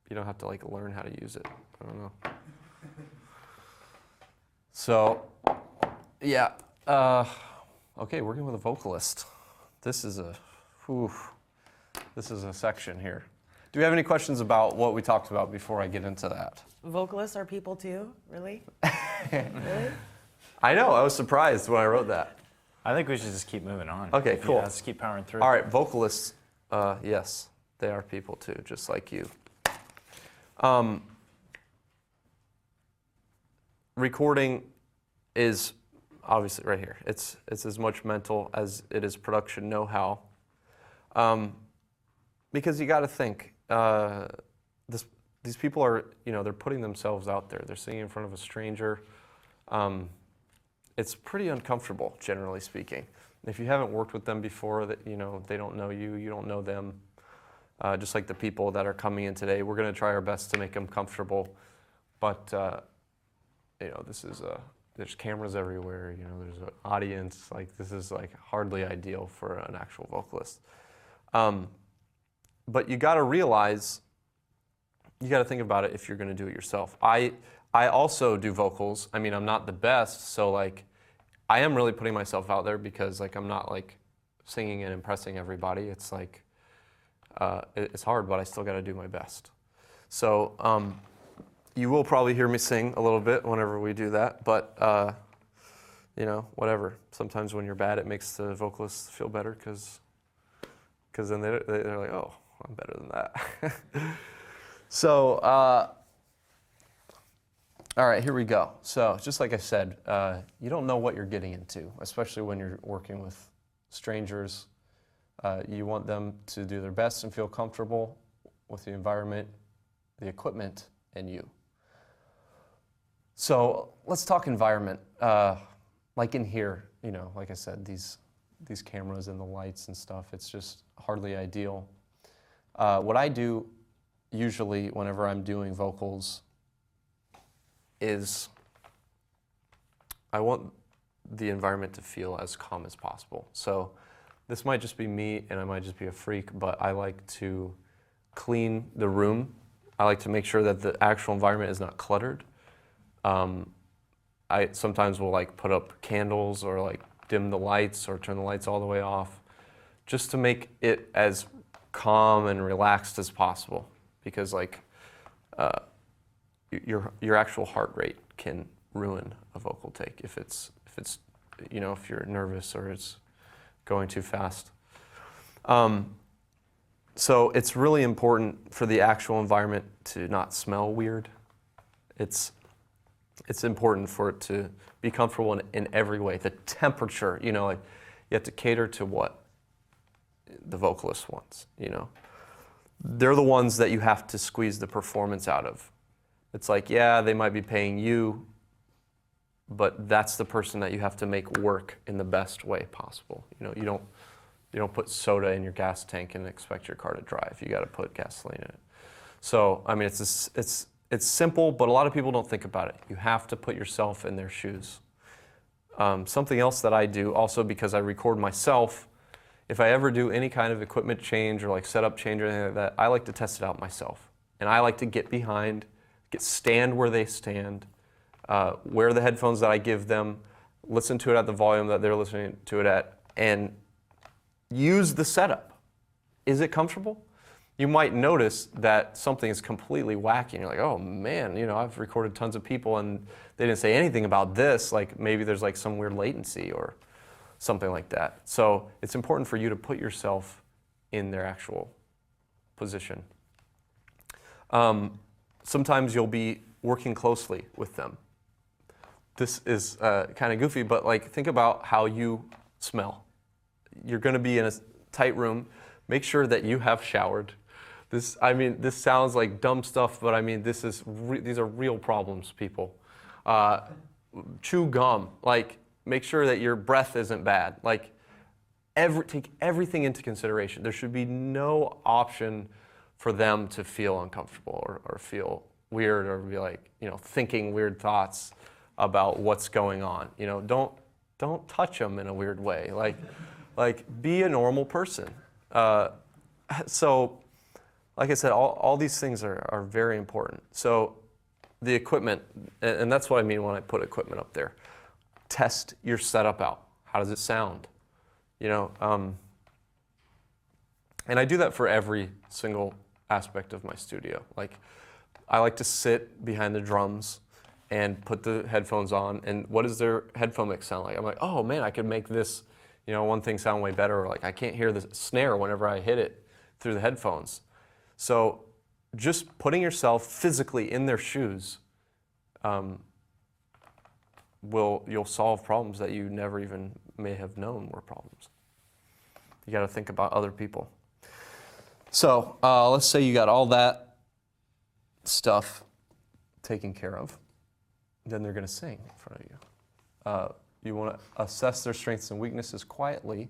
you don't have to like learn how to use it. I don't know. So, yeah. Okay, working with a vocalist. This is a section here. Do we have any questions about what we talked about before I get into that? Vocalists are people too? Really? Really? I know, I was surprised when I wrote that. I think we should just keep moving on. Okay, cool. Yeah, let's keep powering through. All right, vocalists, yes, they are people too, just like you. Recording is obviously right here. It's as much mental as it is production know-how. Because you got to think, these people are, they're putting themselves out there. They're singing in front of a stranger. It's pretty uncomfortable, generally speaking. If you haven't worked with them before, that they don't know you, you don't know them. Just like the people that are coming in today, we're going to try our best to make them comfortable. But this is there's cameras everywhere. There's an audience. Like, this is like hardly ideal for an actual vocalist. But you got to realize, you got to think about it if you're going to do it yourself. I also do vocals. I mean, I'm not the best, so like, I am really putting myself out there because like I'm not like singing and impressing everybody. It's like it's hard, but I still got to do my best. So you will probably hear me sing a little bit whenever we do that, but whatever. Sometimes when you're bad, it makes the vocalists feel better because then they're like, oh, I'm better than that. So, all right, here we go. So, just like I said, you don't know what you're getting into, especially when you're working with strangers. You want them to do their best and feel comfortable with the environment, the equipment, and you. So, let's talk environment. Like in here, like I said, these cameras and the lights and stuff, it's just hardly ideal. What I do usually whenever I'm doing vocals is I want the environment to feel as calm as possible. So this might just be me and I might just be a freak, but I like to clean the room. I like to make sure that the actual environment is not cluttered. I sometimes will like put up candles or like dim the lights or turn the lights all the way off just to make it as calm and relaxed as possible, because like your actual heart rate can ruin a vocal take if it's if you're nervous or it's going too fast. So it's really important for the actual environment to not smell weird. It's important for it to be comfortable in every way. The temperature, like you have to cater to what the vocalist wants, They're the ones that you have to squeeze the performance out of. It's like, yeah, they might be paying you, but that's the person that you have to make work in the best way possible. You don't put soda in your gas tank and expect your car to drive. You got to put gasoline in it. So, I mean, it's simple, but a lot of people don't think about it. You have to put yourself in their shoes. Something else that I do also, because I record myself, if I ever do any kind of equipment change or like setup change or anything like that, I like to test it out myself. And I like to get behind, stand where they stand, wear the headphones that I give them, listen to it at the volume that they're listening to it at, and use the setup. Is it comfortable? You might notice that something is completely wacky and you're like, oh man, I've recorded tons of people and they didn't say anything about this. Like maybe there's like some weird latency or something like that. So it's important for you to put yourself in their actual position. sometimes you'll be working closely with them. This is kind of goofy, but like think about how you smell. You're going to be in a tight room. Make sure that you have showered. This sounds like dumb stuff, but I mean, these are real problems, people. Chew gum. Like, make sure that your breath isn't bad. Like, take everything into consideration. There should be no option for them to feel uncomfortable or feel weird or be like, thinking weird thoughts about what's going on. Don't touch them in a weird way. Like be a normal person. So, like I said, all these things are very important. So the equipment, and that's what I mean when I put equipment up there. Test your setup out. How does it sound? And I do that for every single aspect of my studio. Like, I like to sit behind the drums and put the headphones on, and what does their headphone mix sound like? I'm like, oh man, I could make this, one thing sound way better, or like I can't hear the snare whenever I hit it through the headphones. So just putting yourself physically in their shoes, you'll solve problems that you never even may have known were problems. You got to think about other people. So let's say you got all that stuff taken care of. Then they're going to sing in front of you. You want to assess their strengths and weaknesses quietly.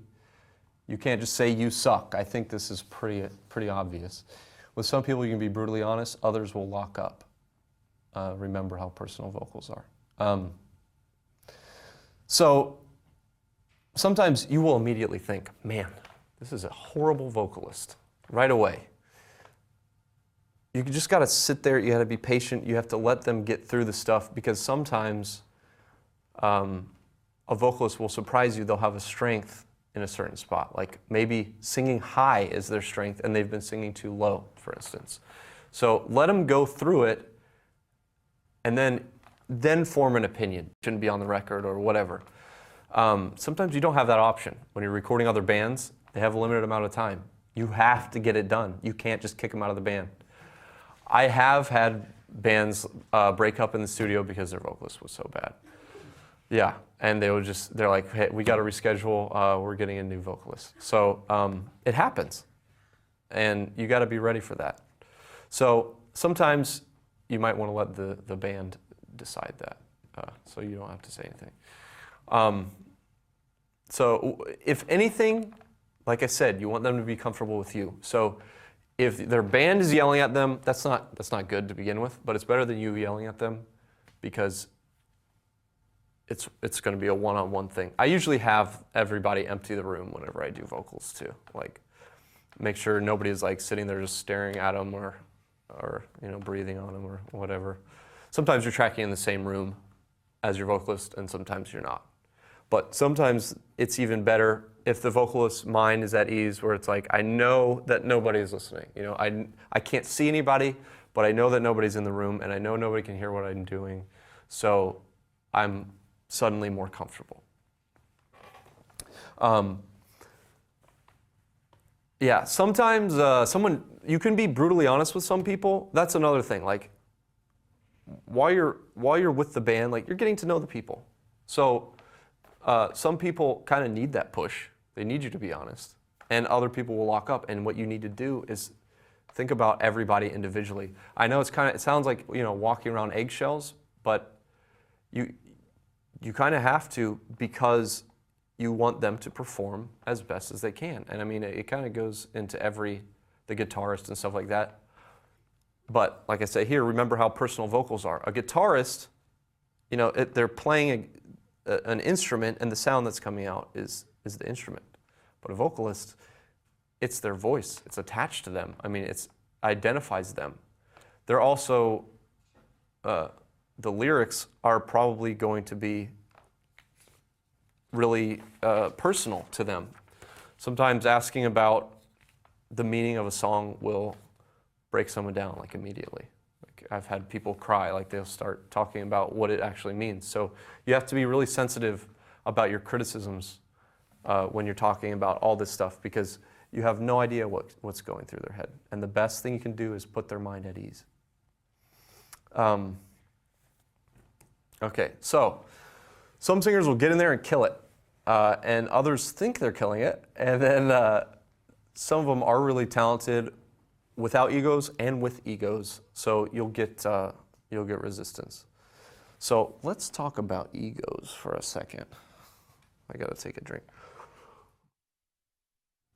You can't just say you suck. I think this is pretty obvious. With some people, you can be brutally honest. Others will lock up. Remember how personal vocals are. So sometimes you will immediately think, man, this is a horrible vocalist right away. You just got to sit there. You got to be patient. You have to let them get through the stuff, because sometimes a vocalist will surprise you. They'll have a strength in a certain spot. Like maybe singing high is their strength and they've been singing too low, for instance. So let them go through it and then form an opinion. Shouldn't be on the record or whatever. Sometimes you don't have that option. When you're recording other bands, they have a limited amount of time. You have to get it done. You can't just kick them out of the band. I have had bands break up in the studio because their vocalist was so bad. Yeah, and they're like, hey, we got to reschedule, we're getting a new vocalist. So it happens, and you got to be ready for that. So sometimes you might want to let the band decide that, so you don't have to say anything. So if anything, like I said, you want them to be comfortable with you. So if their band is yelling at them, that's not good to begin with, but it's better than you yelling at them, because it's going to be a one-on-one thing. I usually have everybody empty the room whenever I do vocals too. Like, make sure nobody's like sitting there just staring at them or breathing on them or whatever. Sometimes you're tracking in the same room as your vocalist, and sometimes you're not. But sometimes it's even better if the vocalist's mind is at ease, where it's like, I know that nobody is listening. I can't see anybody, but I know that nobody's in the room, and I know nobody can hear what I'm doing. So I'm suddenly more comfortable. Yeah, sometimes you can be brutally honest with some people. That's another thing. Like, while you're with the band, like, you're getting to know the people. So some people kind of need that push. They need you to be honest, and other people will lock up. And what you need to do is think about everybody individually. I know it sounds like walking around eggshells, but you kind of have to, because you want them to perform as best as they can. And I mean, it kind of goes into the guitarist and stuff like that. But like I say here, remember how personal vocals are. A guitarist, they're playing an instrument, and the sound that's coming out is the instrument. But a vocalist, it's their voice. It's attached to them. I mean, it identifies them. They're also, the lyrics are probably going to be really personal to them. Sometimes asking about the meaning of a song will break someone down, like, immediately. Like, I've had people cry, like they'll start talking about what it actually means. So you have to be really sensitive about your criticisms when you're talking about all this stuff, because you have no idea what's going through their head. And the best thing you can do is put their mind at ease. Okay, so some singers will get in there and kill it, and others think they're killing it, and then some of them are really talented without egos and with egos, so you'll get resistance. So let's talk about egos for a second. I gotta take a drink.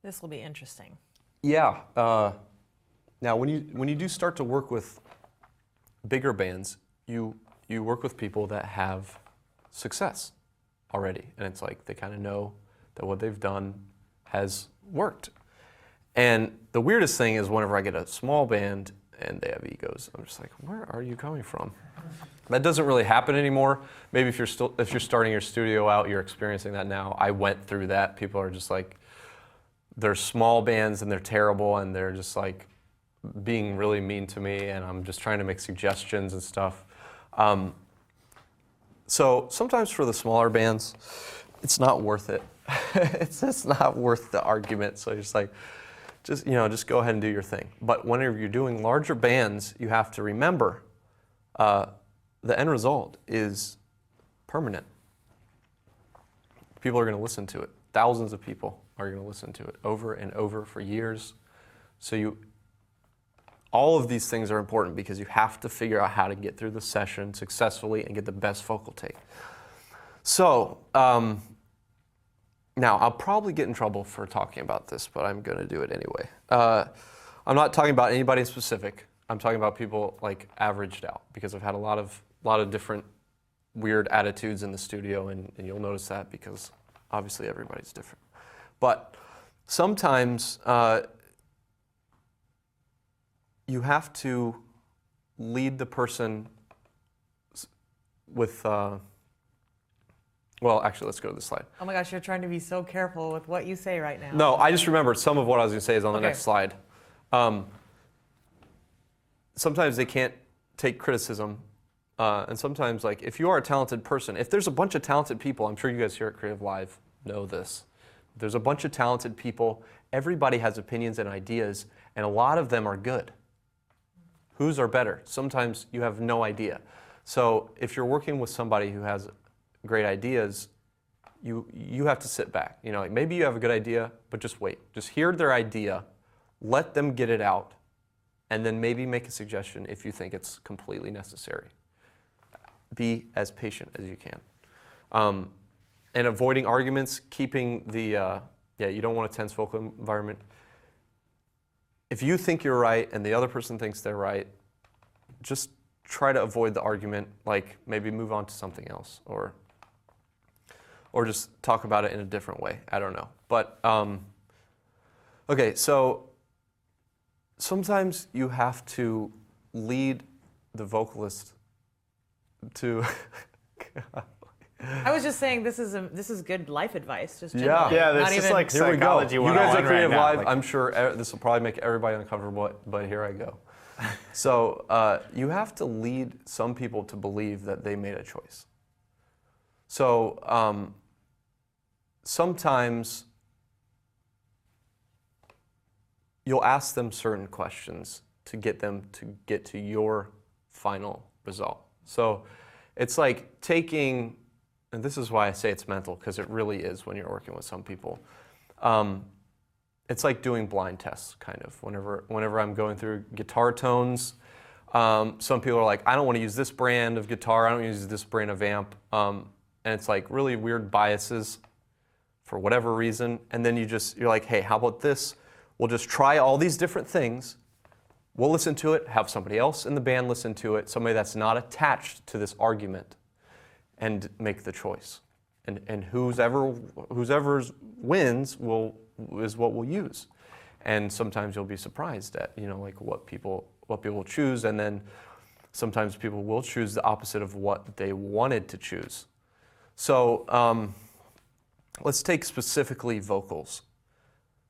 This will be interesting. Yeah. Now, when you do start to work with bigger bands, you work with people that have success already, and it's like they kind of know that what they've done has worked. And the weirdest thing is whenever I get a small band and they have egos, I'm just like, where are you coming from? That doesn't really happen anymore. Maybe if you're starting your studio out, you're experiencing that now. I went through that. People are just like, they're small bands and they're terrible and they're just like being really mean to me, and I'm just trying to make suggestions and stuff. So sometimes for the smaller bands, it's not worth it. It's just not worth the argument. So you're just like, just go ahead and do your thing. But whenever you're doing larger bands, you have to remember the end result is permanent. People are going to listen to it. Thousands of people are going to listen to it over and over for years. So all of these things are important because you have to figure out how to get through the session successfully and get the best vocal take. So now I'll probably get in trouble for talking about this, but I'm going to do it anyway. I'm not talking about anybody in specific. I'm talking about people like averaged out, because I've had a lot of different weird attitudes in the studio, and you'll notice that because obviously everybody's different. But sometimes you have to lead the person with, well, actually, let's go to the slide. Oh my gosh, you're trying to be so careful with what you say right now. No, I just remembered some of what I was going to say is on the next slide. Sometimes they can't take criticism. And sometimes, like, if you are a talented person, if there's a bunch of talented people, I'm sure you guys here at Creative Live know this. There's a bunch of talented people. Everybody has opinions and ideas, and a lot of them are good. Whose are better? Sometimes you have no idea. So if you're working with somebody who has great ideas, you have to sit back. Like maybe you have a good idea, but just wait. Just hear their idea, let them get it out, and then maybe make a suggestion if you think it's completely necessary. Be as patient as you can. And avoiding arguments, keeping the, you don't want a tense vocal environment. If you think you're right and the other person thinks they're right, just try to avoid the argument, like maybe move on to something else, or just talk about it in a different way. I don't know. But, okay, so sometimes you have to lead the vocalist to... I was just saying this is good life advice. Just yeah, this is like psychology 101 You guys are Creative right now. Live. I'm sure this will probably make everybody uncomfortable, but here I go. So you have to lead some people to believe that they made a choice. So sometimes you'll ask them certain questions to get them to get to your final result. So it's like taking, and this is why I say it's mental, because it really is when you're working with some people. It's like doing blind tests, kind of. Whenever I'm going through guitar tones, some people are like, I don't want to use this brand of guitar, I don't use this brand of amp. And it's like really weird biases for whatever reason. And then you're like, hey, how about this? We'll just try all these different things. We'll listen to it, have somebody else in the band listen to it, somebody that's not attached to this argument, and make the choice. And whoever wins is what we'll use. And sometimes you'll be surprised at like what people choose, and then sometimes people will choose the opposite of what they wanted to choose. So let's take specifically vocals.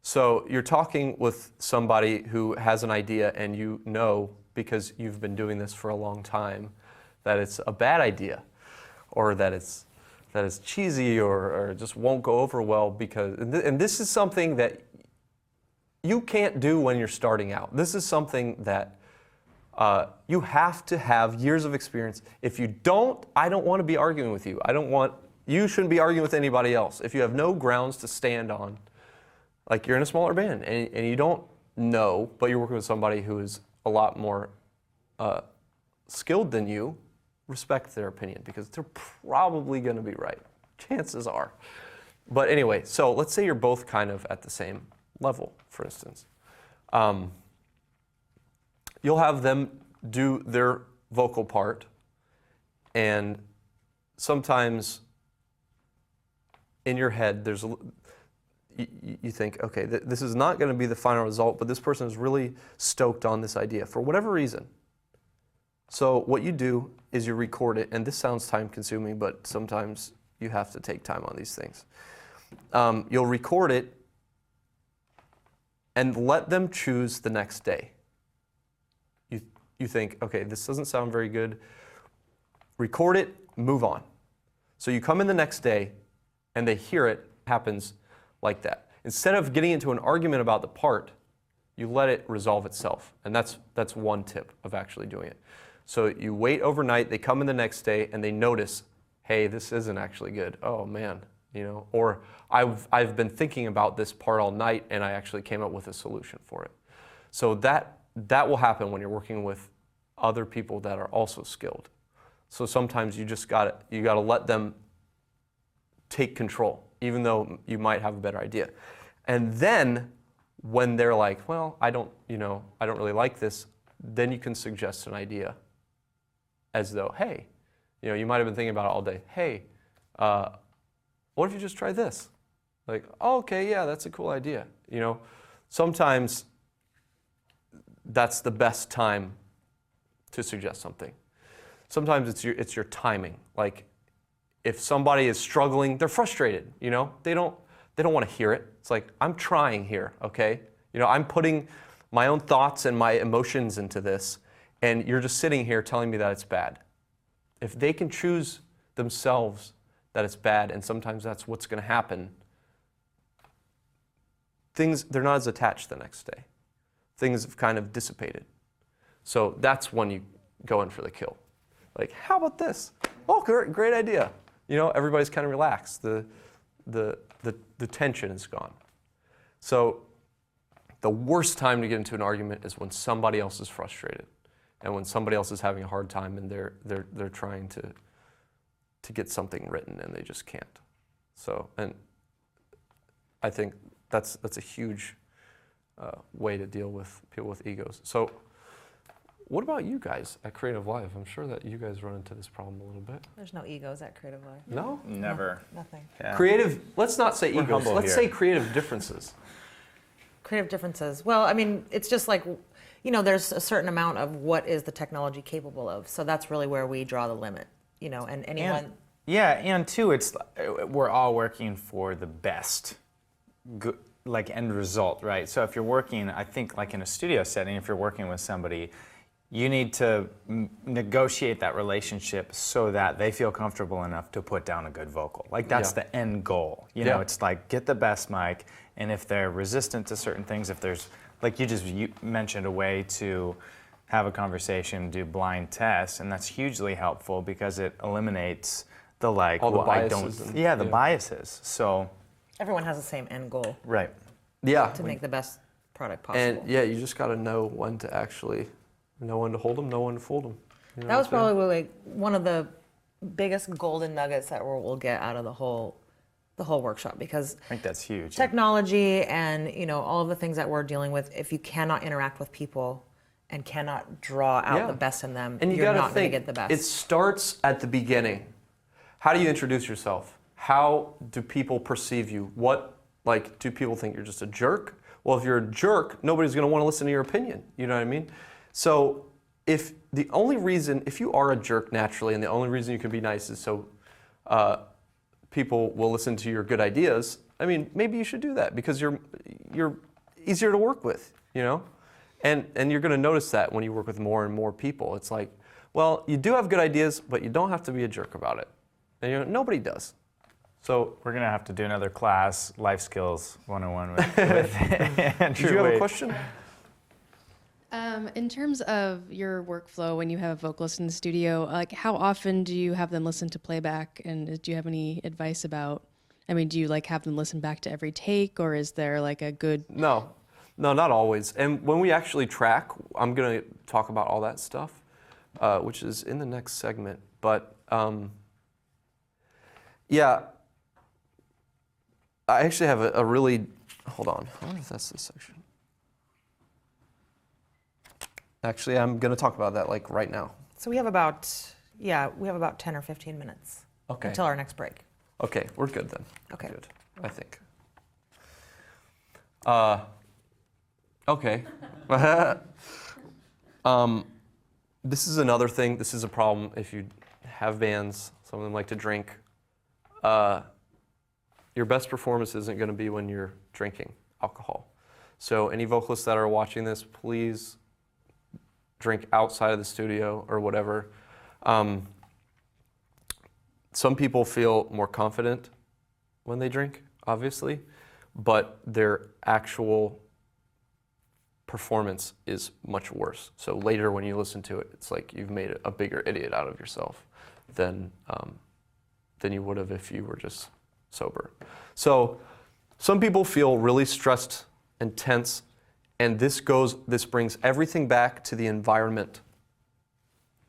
So you're talking with somebody who has an idea, and you know, because you've been doing this for a long time, that it's a bad idea, or that it's cheesy, or just won't go over well, because, and this is something that you can't do when you're starting out. This is something that You have to have years of experience. If you don't, I don't want to be arguing with you. You shouldn't be arguing with anybody else. If you have no grounds to stand on, like you're in a smaller band and you don't know, but you're working with somebody who is a lot more skilled than you, respect their opinion because they're probably going to be right. Chances are. But anyway, so let's say you're both kind of at the same level, for instance. You'll have them do their vocal part, and sometimes in your head you think, okay, this is not going to be the final result, but this person is really stoked on this idea for whatever reason. So what you do is you record it, and this sounds time-consuming, but sometimes you have to take time on these things. You'll record it and let them choose the next day. You think, okay, this doesn't sound very good. Record it, move on. So you come in the next day and they hear it, happens like that. Instead of getting into an argument about the part, you let it resolve itself. And that's one tip of actually doing it. So you wait overnight, they come in the next day and they notice, hey, this isn't actually good. Oh man, or I've been thinking about this part all night and I actually came up with a solution for it. So that will happen when you're working with other people that are also skilled. So sometimes you gotta let them take control, even though you might have a better idea. And then when they're like, well, I don't really like this, then you can suggest an idea as though, hey, you might have been thinking about it all day. Hey, what if you just try this? Like, oh, okay, yeah, that's a cool idea. Sometimes that's the best time to suggest something. Sometimes it's your timing. Like, if somebody is struggling, they're frustrated. They don't want to hear it. It's like, I'm trying here, okay? I'm putting my own thoughts and my emotions into this, and you're just sitting here telling me that it's bad. If they can choose themselves that it's bad, and sometimes that's what's going to happen, they're not as attached the next day. Things have kind of dissipated. So that's when you go in for the kill. Like, how about this? Oh, great idea. Everybody's kind of relaxed. The tension is gone. So the worst time to get into an argument is when somebody else is frustrated and when somebody else is having a hard time and they're trying to get something written and they just can't. So, and I think that's a huge way to deal with people with egos. So what about you guys at Creative Live? I'm sure that you guys run into this problem a little bit. There's no egos at Creative Live. No? Never. Nothing. Yeah. Creative, let's not say We're egos, let's say creative differences. Creative differences. Well, I mean, it's just like, there's a certain amount of what is the technology capable of. So that's really where we draw the limit, and anyone. And two, we're all working for the best end result, right? So if you're working, I think like in a studio setting, if you're working with somebody, you need to negotiate that relationship so that they feel comfortable enough to put down a good vocal. Like that's the end goal. It's like get the best mic, and if they're resistant to certain things, if there's, like you mentioned a way to have a conversation, do blind tests, and that's hugely helpful because it eliminates the all the biases. The biases. So Everyone has the same end goal. right. Yeah. To make the best product possible. And you just got to know when to actually, know when to hold them, know when to fold them. That was probably like one of the biggest golden nuggets that we'll get out of the whole workshop, because I think that's huge. technology and all of the things that we're dealing with, if you cannot interact with people and cannot draw out the best in them, and you're not going to get the best. It starts at the beginning. How do you introduce yourself? How do people perceive you? Do people think you're just a jerk? Well, if you're a jerk, nobody's going to want to listen to your opinion. You know what I mean? So if you are a jerk naturally, and the only reason you can be nice is so people will listen to your good ideas, I mean, maybe you should do that because you're easier to work with, And you're going to notice that when you work with more and more people. It's like, well, you do have good ideas, but you don't have to be a jerk about it. And nobody does. So we're going to have to do another class, Life Skills 101 with Andrew Did you have Wade. a question? In terms of your workflow when you have a vocalist in the studio, like how often do you have them listen to playback, and do you have any advice about, I mean, do you like have them listen back to every take, or is there like a good... No, not always. And when we actually track, I'm going to talk about all that stuff, which is in the next segment. But yeah, I actually have a really, hold on, I wonder if that's this section. Actually, I'm going to talk about that like right now. So we have about 10 or 15 minutes until our next break. Okay, we're good then. Okay. Good, I think. Okay. This is another thing. This is a problem if you have bands, some of them like to drink. Your best performance isn't going to be when you're drinking alcohol. So any vocalists that are watching this, please drink outside of the studio or whatever. Some people feel more confident when they drink, obviously, but their actual performance is much worse. So later when you listen to it, it's like you've made a bigger idiot out of yourself than you would have if you were just sober. So some people feel really stressed and tense, and this brings everything back to the environment.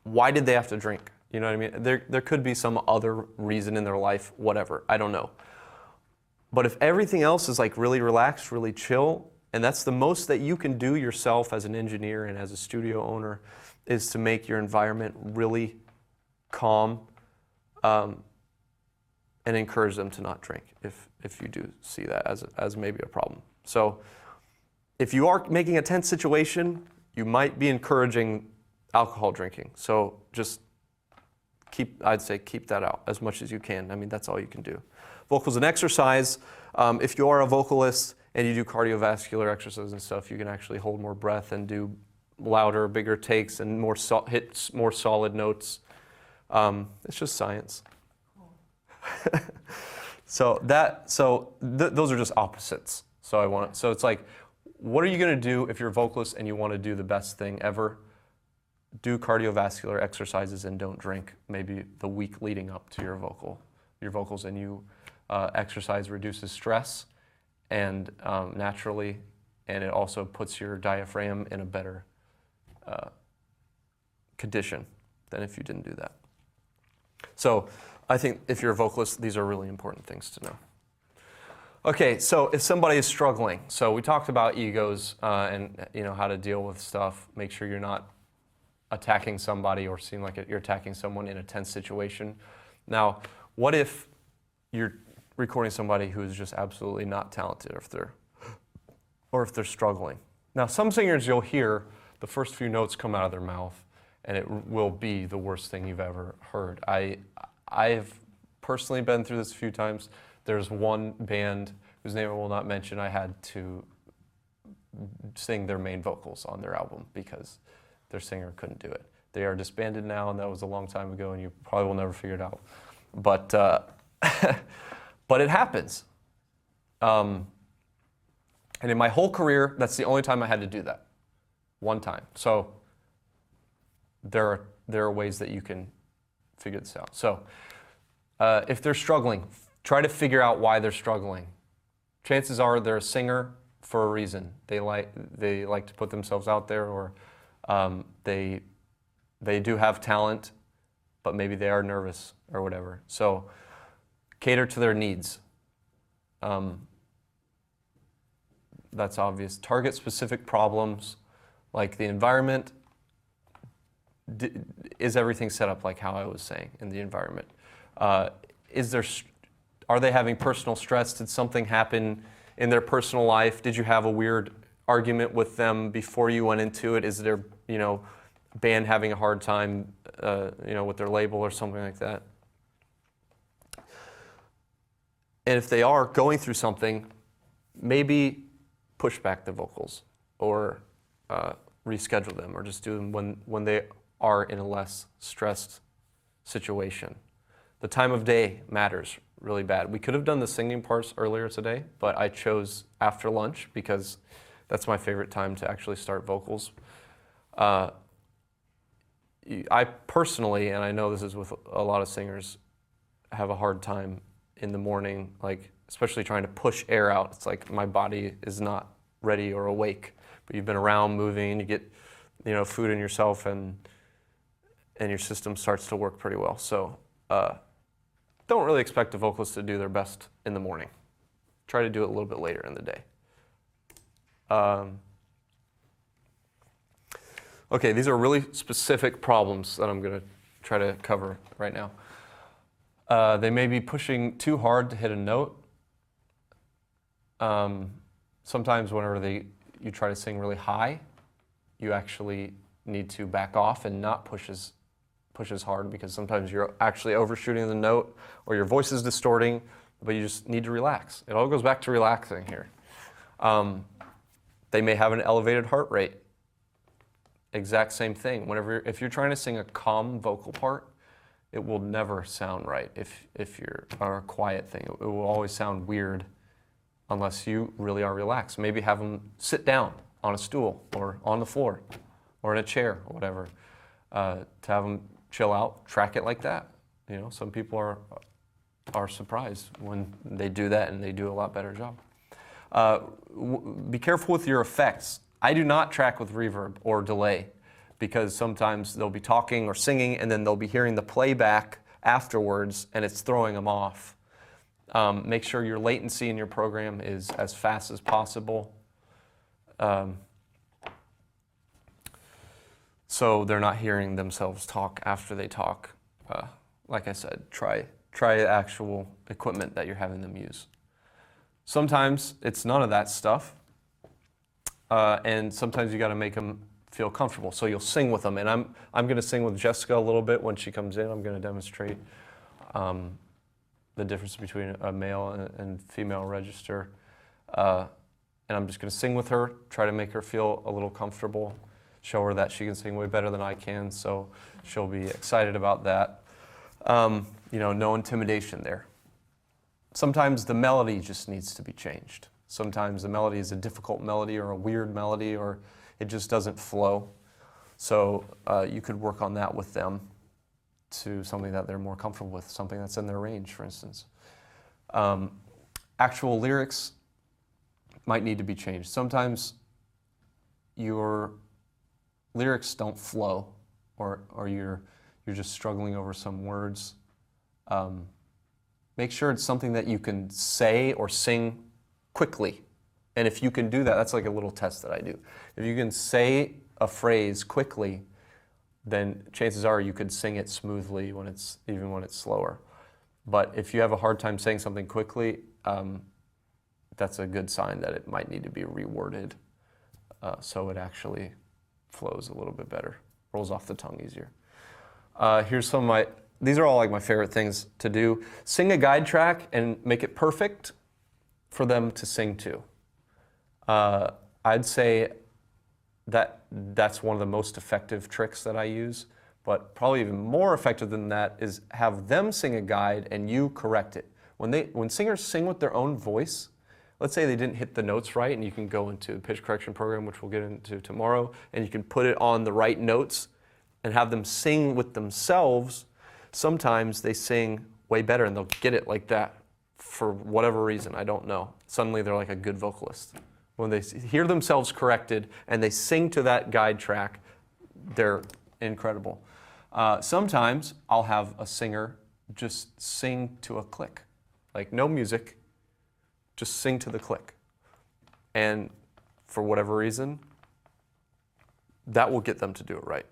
Why did they have to drink? You know what I mean? There could be some other reason in their life, whatever, I don't know. But if everything else is like really relaxed, really chill, and that's the most that you can do yourself as an engineer and as a studio owner, is to make your environment really calm, and encourage them to not drink if you do see that as maybe a problem. So if you are making a tense situation, you might be encouraging alcohol drinking. So just I'd say keep that out as much as you can. I mean, that's all you can do. Vocals and exercise. If you are a vocalist and you do cardiovascular exercises and stuff, you can actually hold more breath and do louder, bigger takes and hit more solid notes. It's just science. Those are just opposites. So it's like, what are you going to do if you're a vocalist and you want to do the best thing ever? Do cardiovascular exercises and don't drink maybe the week leading up to your vocals, and you exercise reduces stress and naturally, and it also puts your diaphragm in a better condition than if you didn't do that. So I think if you're a vocalist, these are really important things to know. Okay, so if somebody is struggling, so we talked about egos and how to deal with stuff. Make sure you're not attacking somebody or seem like you're attacking someone in a tense situation. Now, what if you're recording somebody who is just absolutely not talented, or if they're struggling? Now, some singers you'll hear the first few notes come out of their mouth, and it will be the worst thing you've ever heard. I've personally been through this a few times. There's one band whose name I will not mention. I had to sing their main vocals on their album because their singer couldn't do it. They are disbanded now, and that was a long time ago, and you probably will never figure it out. But but it happens. And in my whole career, that's the only time I had to do that. One time. So there are ways that you can figure this out. So if they're struggling, try to figure out why they're struggling. Chances are they're a singer for a reason. They like to put themselves out there, or they do have talent, but maybe they are nervous or whatever. So cater to their needs. That's obvious. Target specific problems, like the environment. Is everything set up like how I was saying in the environment? Are they having personal stress? Did something happen in their personal life? Did you have a weird argument with them before you went into it? Is their band having a hard time with their label or something like that? And if they are going through something, maybe push back the vocals or reschedule them, or just do them when they are in a less stressed situation. The time of day matters really bad. We could have done the singing parts earlier today, but I chose after lunch because that's my favorite time to actually start vocals. I personally, and I know this is with a lot of singers, have a hard time in the morning, like especially trying to push air out. It's like my body is not ready or awake, but you've been around moving, you get, food in yourself, and your system starts to work pretty well. So don't really expect a vocalist to do their best in the morning. Try to do it a little bit later in the day. Okay, these are really specific problems that I'm going to try to cover right now. They may be pushing too hard to hit a note. Sometimes whenever you try to sing really high, you actually need to back off and not push as hard, because sometimes you're actually overshooting the note or your voice is distorting, but you just need to relax. It all goes back to relaxing here. They may have an elevated heart rate. Exact same thing. If you're trying to sing a calm vocal part, it will never sound right. If you're a quiet thing, it will always sound weird unless you really are relaxed. Maybe have them sit down on a stool or on the floor or in a chair or whatever, to have them chill out, track it like that. Some people are surprised when they do that, and they do a lot better job. Be careful with your effects. I do not track with reverb or delay, because sometimes they'll be talking or singing and then they'll be hearing the playback afterwards and it's throwing them off. Make sure your latency in your program is as fast as possible, so they're not hearing themselves talk after they talk. Like I said, try actual equipment that you're having them use. Sometimes it's none of that stuff. And sometimes you got to make them feel comfortable. So you'll sing with them, and I'm going to sing with Jessica a little bit when she comes in. I'm going to demonstrate the difference between a male and female register, and I'm just going to sing with her, try to make her feel a little comfortable, show her that she can sing way better than I can, so she'll be excited about that. No intimidation there. Sometimes the melody just needs to be changed. Sometimes the melody is a difficult melody or a weird melody, or it just doesn't flow. So you could work on that with them to something that they're more comfortable with, something that's in their range, for instance. Actual lyrics might need to be changed. Sometimes your lyrics don't flow, or you're just struggling over some words. Make sure it's something that you can say or sing quickly. And if you can do that, that's like a little test that I do. If you can say a phrase quickly, then chances are you could sing it smoothly even when it's slower. But if you have a hard time saying something quickly, that's a good sign that it might need to be reworded, so it actually flows a little bit better, rolls off the tongue easier. Here's some of these are all like my favorite things to do. Sing a guide track and make it perfect for them to sing to. I'd say that's one of the most effective tricks that I use, but probably even more effective than that is have them sing a guide and you correct it. When singers sing with their own voice, let's say they didn't hit the notes right, and you can go into the pitch correction program, which we'll get into tomorrow, and you can put it on the right notes and have them sing with themselves. Sometimes they sing way better and they'll get it like that for whatever reason, I don't know. Suddenly they're like a good vocalist. When they hear themselves corrected and they sing to that guide track, they're incredible. Sometimes I'll have a singer just sing to a click, like no music, just sing to the click. And for whatever reason, that will get them to do it right.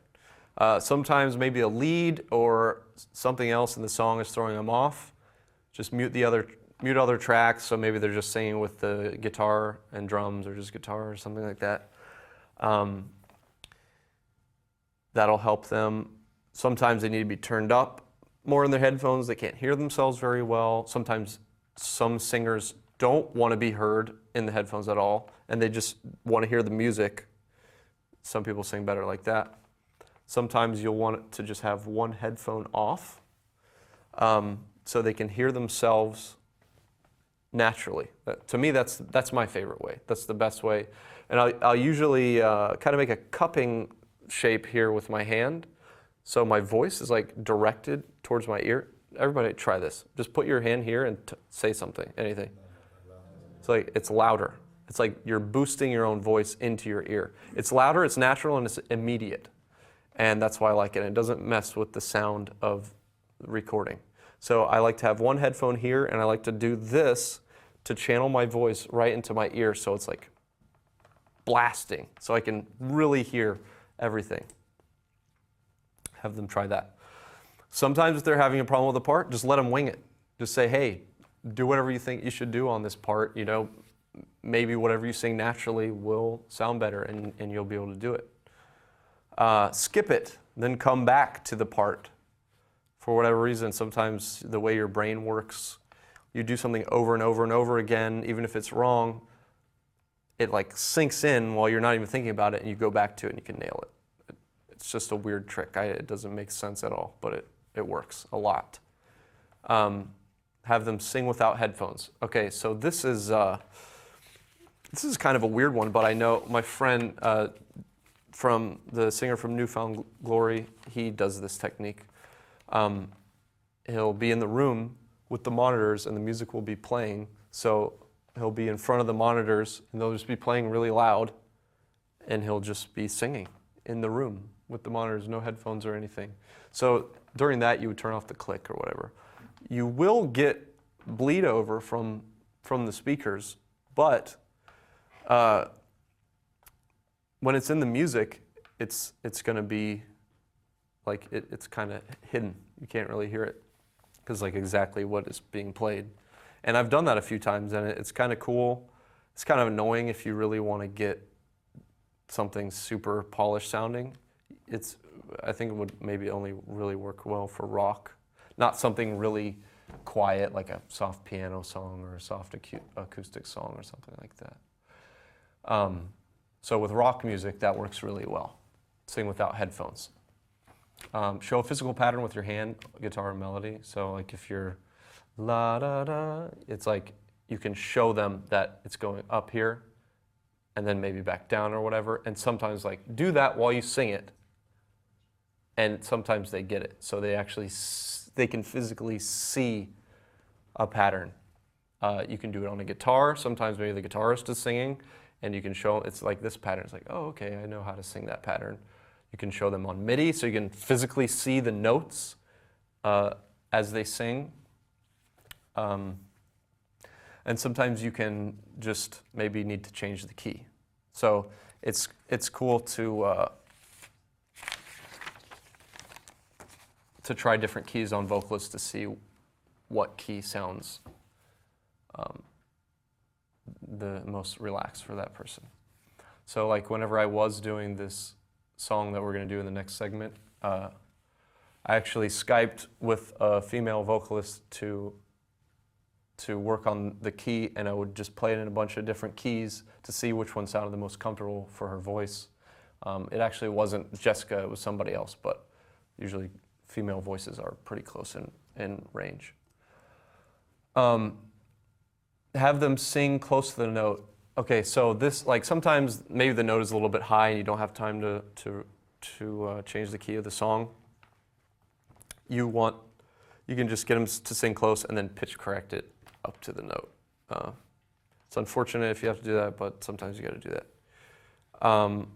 Sometimes maybe a lead or something else in the song is throwing them off. Just mute other tracks, so maybe they're just singing with the guitar and drums, or just guitar or something like that. That'll help them. Sometimes they need to be turned up more in their headphones. They can't hear themselves very well. Sometimes some singers don't want to be heard in the headphones at all, and they just want to hear the music. Some people sing better like that. Sometimes you'll want to just have one headphone off, so they can hear themselves naturally. To me, that's my favorite way. That's the best way. And I'll usually kind of make a cupping shape here with my hand. So my voice is like directed towards my ear. Everybody try this. Just put your hand here and say something, anything. It's like, it's louder. It's like you're boosting your own voice into your ear. It's louder, it's natural, and it's immediate. And that's why I like it. It doesn't mess with the sound of recording. So I like to have one headphone here, and I like to do this to channel my voice right into my ear, so it's like blasting, so I can really hear everything. Have them try that. Sometimes if they're having a problem with a part, just let them wing it. Just say, hey, do whatever you think you should do on this part. You know, maybe whatever you sing naturally will sound better, and you'll be able to do it. Skip it, then come back to the part. For whatever reason, sometimes the way your brain works, you do something over and over and over again, even if it's wrong, it like sinks in while you're not even thinking about it, and you go back to it and you can nail it. It's just a weird trick. It doesn't make sense at all, but it works a lot. Have them sing without headphones. Okay, so this is kind of a weird one, but I know my friend from the singer from Newfound Glory, he does this technique. He'll be in the room with the monitors and the music will be playing. So he'll be in front of the monitors and they'll just be playing really loud, and he'll just be singing in the room with the monitors, no headphones or anything. So during that, you would turn off the click or whatever. You will get bleed over from the speakers, but when it's in the music, it's going to be like it's kind of hidden. You can't really hear it because like exactly what is being played. And I've done that a few times, and it's kind of cool. It's kind of annoying if you really want to get something super polished sounding. I think it would maybe only really work well for rock, not something really quiet like a soft piano song or a soft acoustic song or something like that. So with rock music, that works really well. Sing without headphones. Show a physical pattern with your hand, guitar, and melody. So like if you're la da da, it's like you can show them that it's going up here and then maybe back down or whatever. And sometimes like do that while you sing it. And sometimes they get it. So they can physically see a pattern. You can do it on a guitar. Sometimes maybe the guitarist is singing and you can show, it's like this pattern. It's like, oh, okay, I know how to sing that pattern. You can show them on MIDI, so you can physically see the notes as they sing. And sometimes you can just maybe need to change the key. So it's cool to try different keys on vocalists to see what key sounds the most relaxed for that person. So like whenever I was doing this song that we're going to do in the next segment, I actually Skyped with a female vocalist to work on the key, and I would just play it in a bunch of different keys to see which one sounded the most comfortable for her voice. It actually wasn't Jessica, it was somebody else, but usually female voices are pretty close in range. Have them sing close to the note. Okay, so this, like sometimes maybe the note is a little bit high and you don't have time to change the key of the song. You can just get them to sing close and then pitch correct it up to the note. It's unfortunate if you have to do that, but sometimes you got to do that.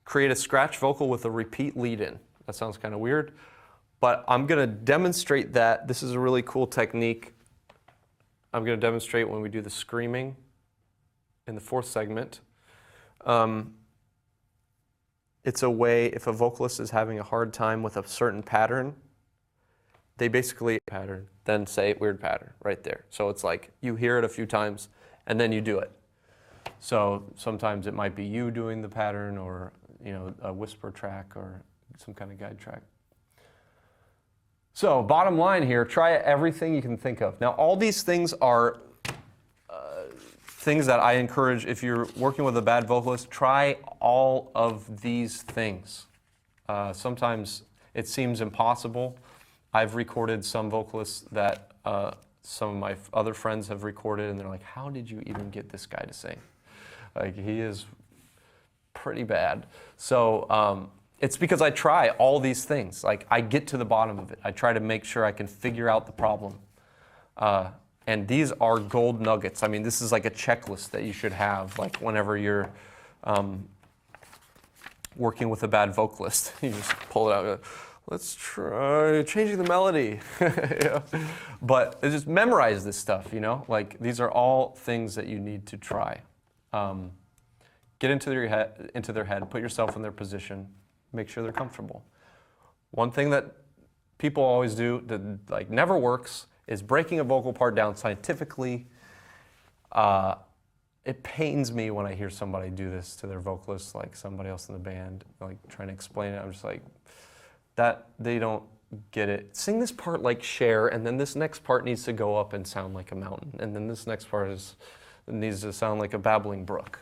Create a scratch vocal with a repeat lead in. That sounds kind of weird, but I'm going to demonstrate that. This is a really cool technique. I'm going to demonstrate when we do the screaming in the fourth segment. It's a way, if a vocalist is having a hard time with a certain pattern, they basically pattern, then say weird pattern right there. So it's like you hear it a few times and then you do it. So sometimes it might be you doing the pattern, or a whisper track or some kind of guide track. So bottom line here, try everything you can think of. Now all these things are things that I encourage. If you're working with a bad vocalist, try all of these things. Sometimes it seems impossible. I've recorded some vocalists that some of my other friends have recorded, and they're like, how did you even get this guy to sing? Like, he is pretty bad. So it's because I try all these things. Like, I get to the bottom of it. I try to make sure I can figure out the problem. And these are gold nuggets. I mean, this is like a checklist that you should have, like whenever you're working with a bad vocalist. You just pull it out and go, let's try changing the melody. Yeah. But just memorize this stuff, you know? Like, these are all things that you need to try. Get into their head, put yourself in their position, make sure they're comfortable. One thing that people always do that like never works is breaking a vocal part down scientifically. It pains me when I hear somebody do this to their vocalist, like somebody else in the band, like trying to explain it. I'm just like, that they don't get it. Sing this part like Cher, and then this next part needs to go up and sound like a mountain, and then this next part needs to sound like a babbling brook,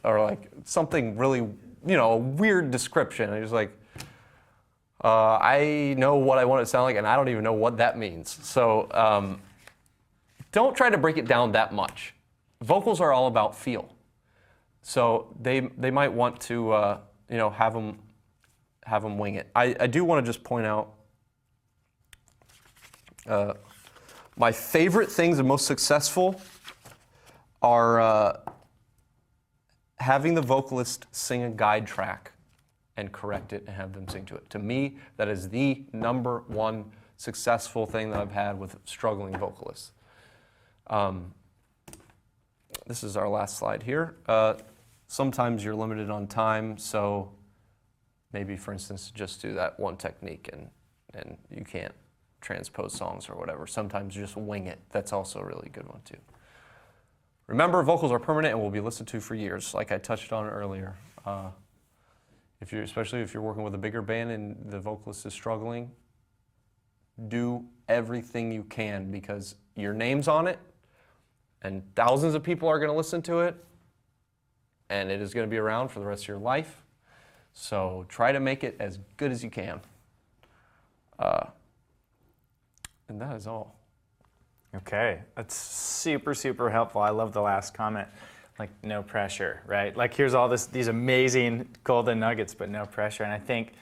or like something really, you know, a weird description. And just like, I know what I want it to sound like, and I don't even know what that means. So don't try to break it down that much. Vocals are all about feel. So they might want to, you know, have them wing it. I do want to just point out my favorite things and most successful are having the vocalist sing a guide track and correct it and have them sing to it. To me, that is the #1 successful thing that I've had with struggling vocalists. This is our last slide here. Sometimes you're limited on time, so maybe, for instance, just do that one technique and you can't transpose songs or whatever. Sometimes just wing it. That's also a really good one too. Remember, vocals are permanent and will be listened to for years, like I touched on earlier. Especially if you're working with a bigger band and the vocalist is struggling, do everything you can because your name's on it and thousands of people are going to listen to it and it is going to be around for the rest of your life. So try to make it as good as you can. And that is all. Okay, that's super, super helpful. I love the last comment, like no pressure, right? Like here's all these amazing golden nuggets, but no pressure. And I think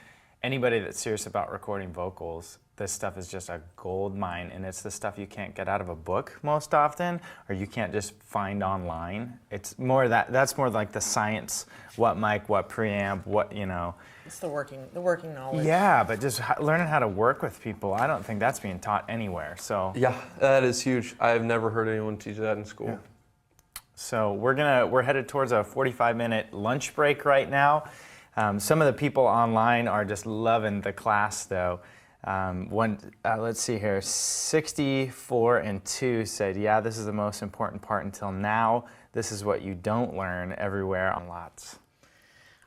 anybody that's serious about recording vocals, this stuff is just a gold mine, and it's the stuff you can't get out of a book most often, or you can't just find online. It's more that's more like the science, what mic, what preamp, what, you know. It's the working knowledge. Yeah, but just learning how to work with people, I don't think that's being taught anywhere. So yeah, that is huge. I've never heard anyone teach that in school. Yeah. So we're headed towards a 45-minute lunch break right now. Some of the people online are just loving the class though. Let's see here, 64 and 2 said, yeah, this is the most important part until now. This is what you don't learn everywhere on lots.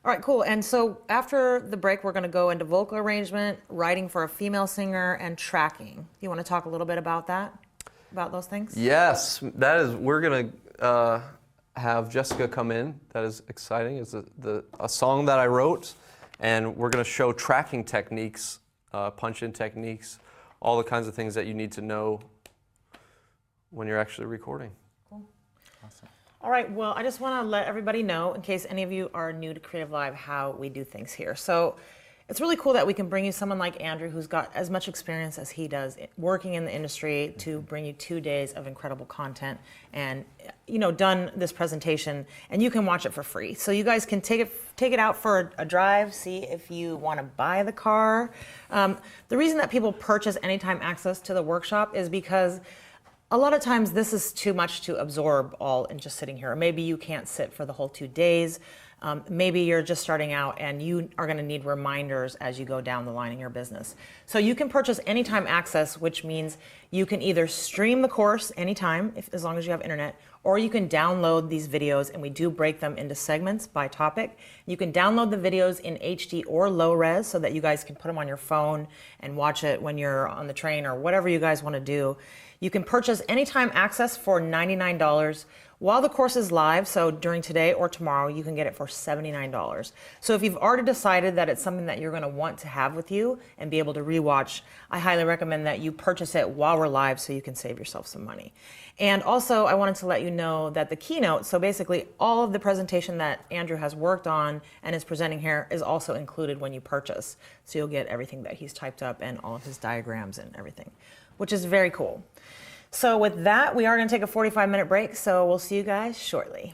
All right, cool. And so after the break, we're going to go into vocal arrangement, writing for a female singer, and tracking. You want to talk a little bit about that? About those things? Yes, that is. We're going to have Jessica come in. That is exciting. It's a song that I wrote, and we're going to show tracking techniques, punch-in techniques, all the kinds of things that you need to know when you're actually recording. Cool. Awesome. All right, well, I just want to let everybody know, in case any of you are new to Creative Live, how we do things here. So it's really cool that we can bring you someone like Andrew, who's got as much experience as he does working in the industry, to bring you 2 days of incredible content and, you know, done this presentation, and you can watch it for free. So you guys can take it out for a drive, see if you want to buy the car. The reason that people purchase anytime access to the workshop is because a lot of times this is too much to absorb all in just sitting here. Or maybe you can't sit for the whole 2 days. Maybe you're just starting out and you are going to need reminders as you go down the line in your business. So you can purchase anytime access, which means you can either stream the course anytime, as long as you have internet, or you can download these videos, and we do break them into segments by topic. You can download the videos in HD or low res so that you guys can put them on your phone and watch it when you're on the train or whatever you guys want to do. You can purchase anytime access for $99. While the course is live, so during today or tomorrow, you can get it for $79. So if you've already decided that it's something that you're going to want to have with you and be able to rewatch, I highly recommend that you purchase it while we're live so you can save yourself some money. And also, I wanted to let you know that the keynote, so basically all of the presentation that Andrew has worked on and is presenting here, is also included when you purchase. So you'll get everything that he's typed up and all of his diagrams and everything, which is very cool. So with that, we are going to take a 45-minute break, so we'll see you guys shortly.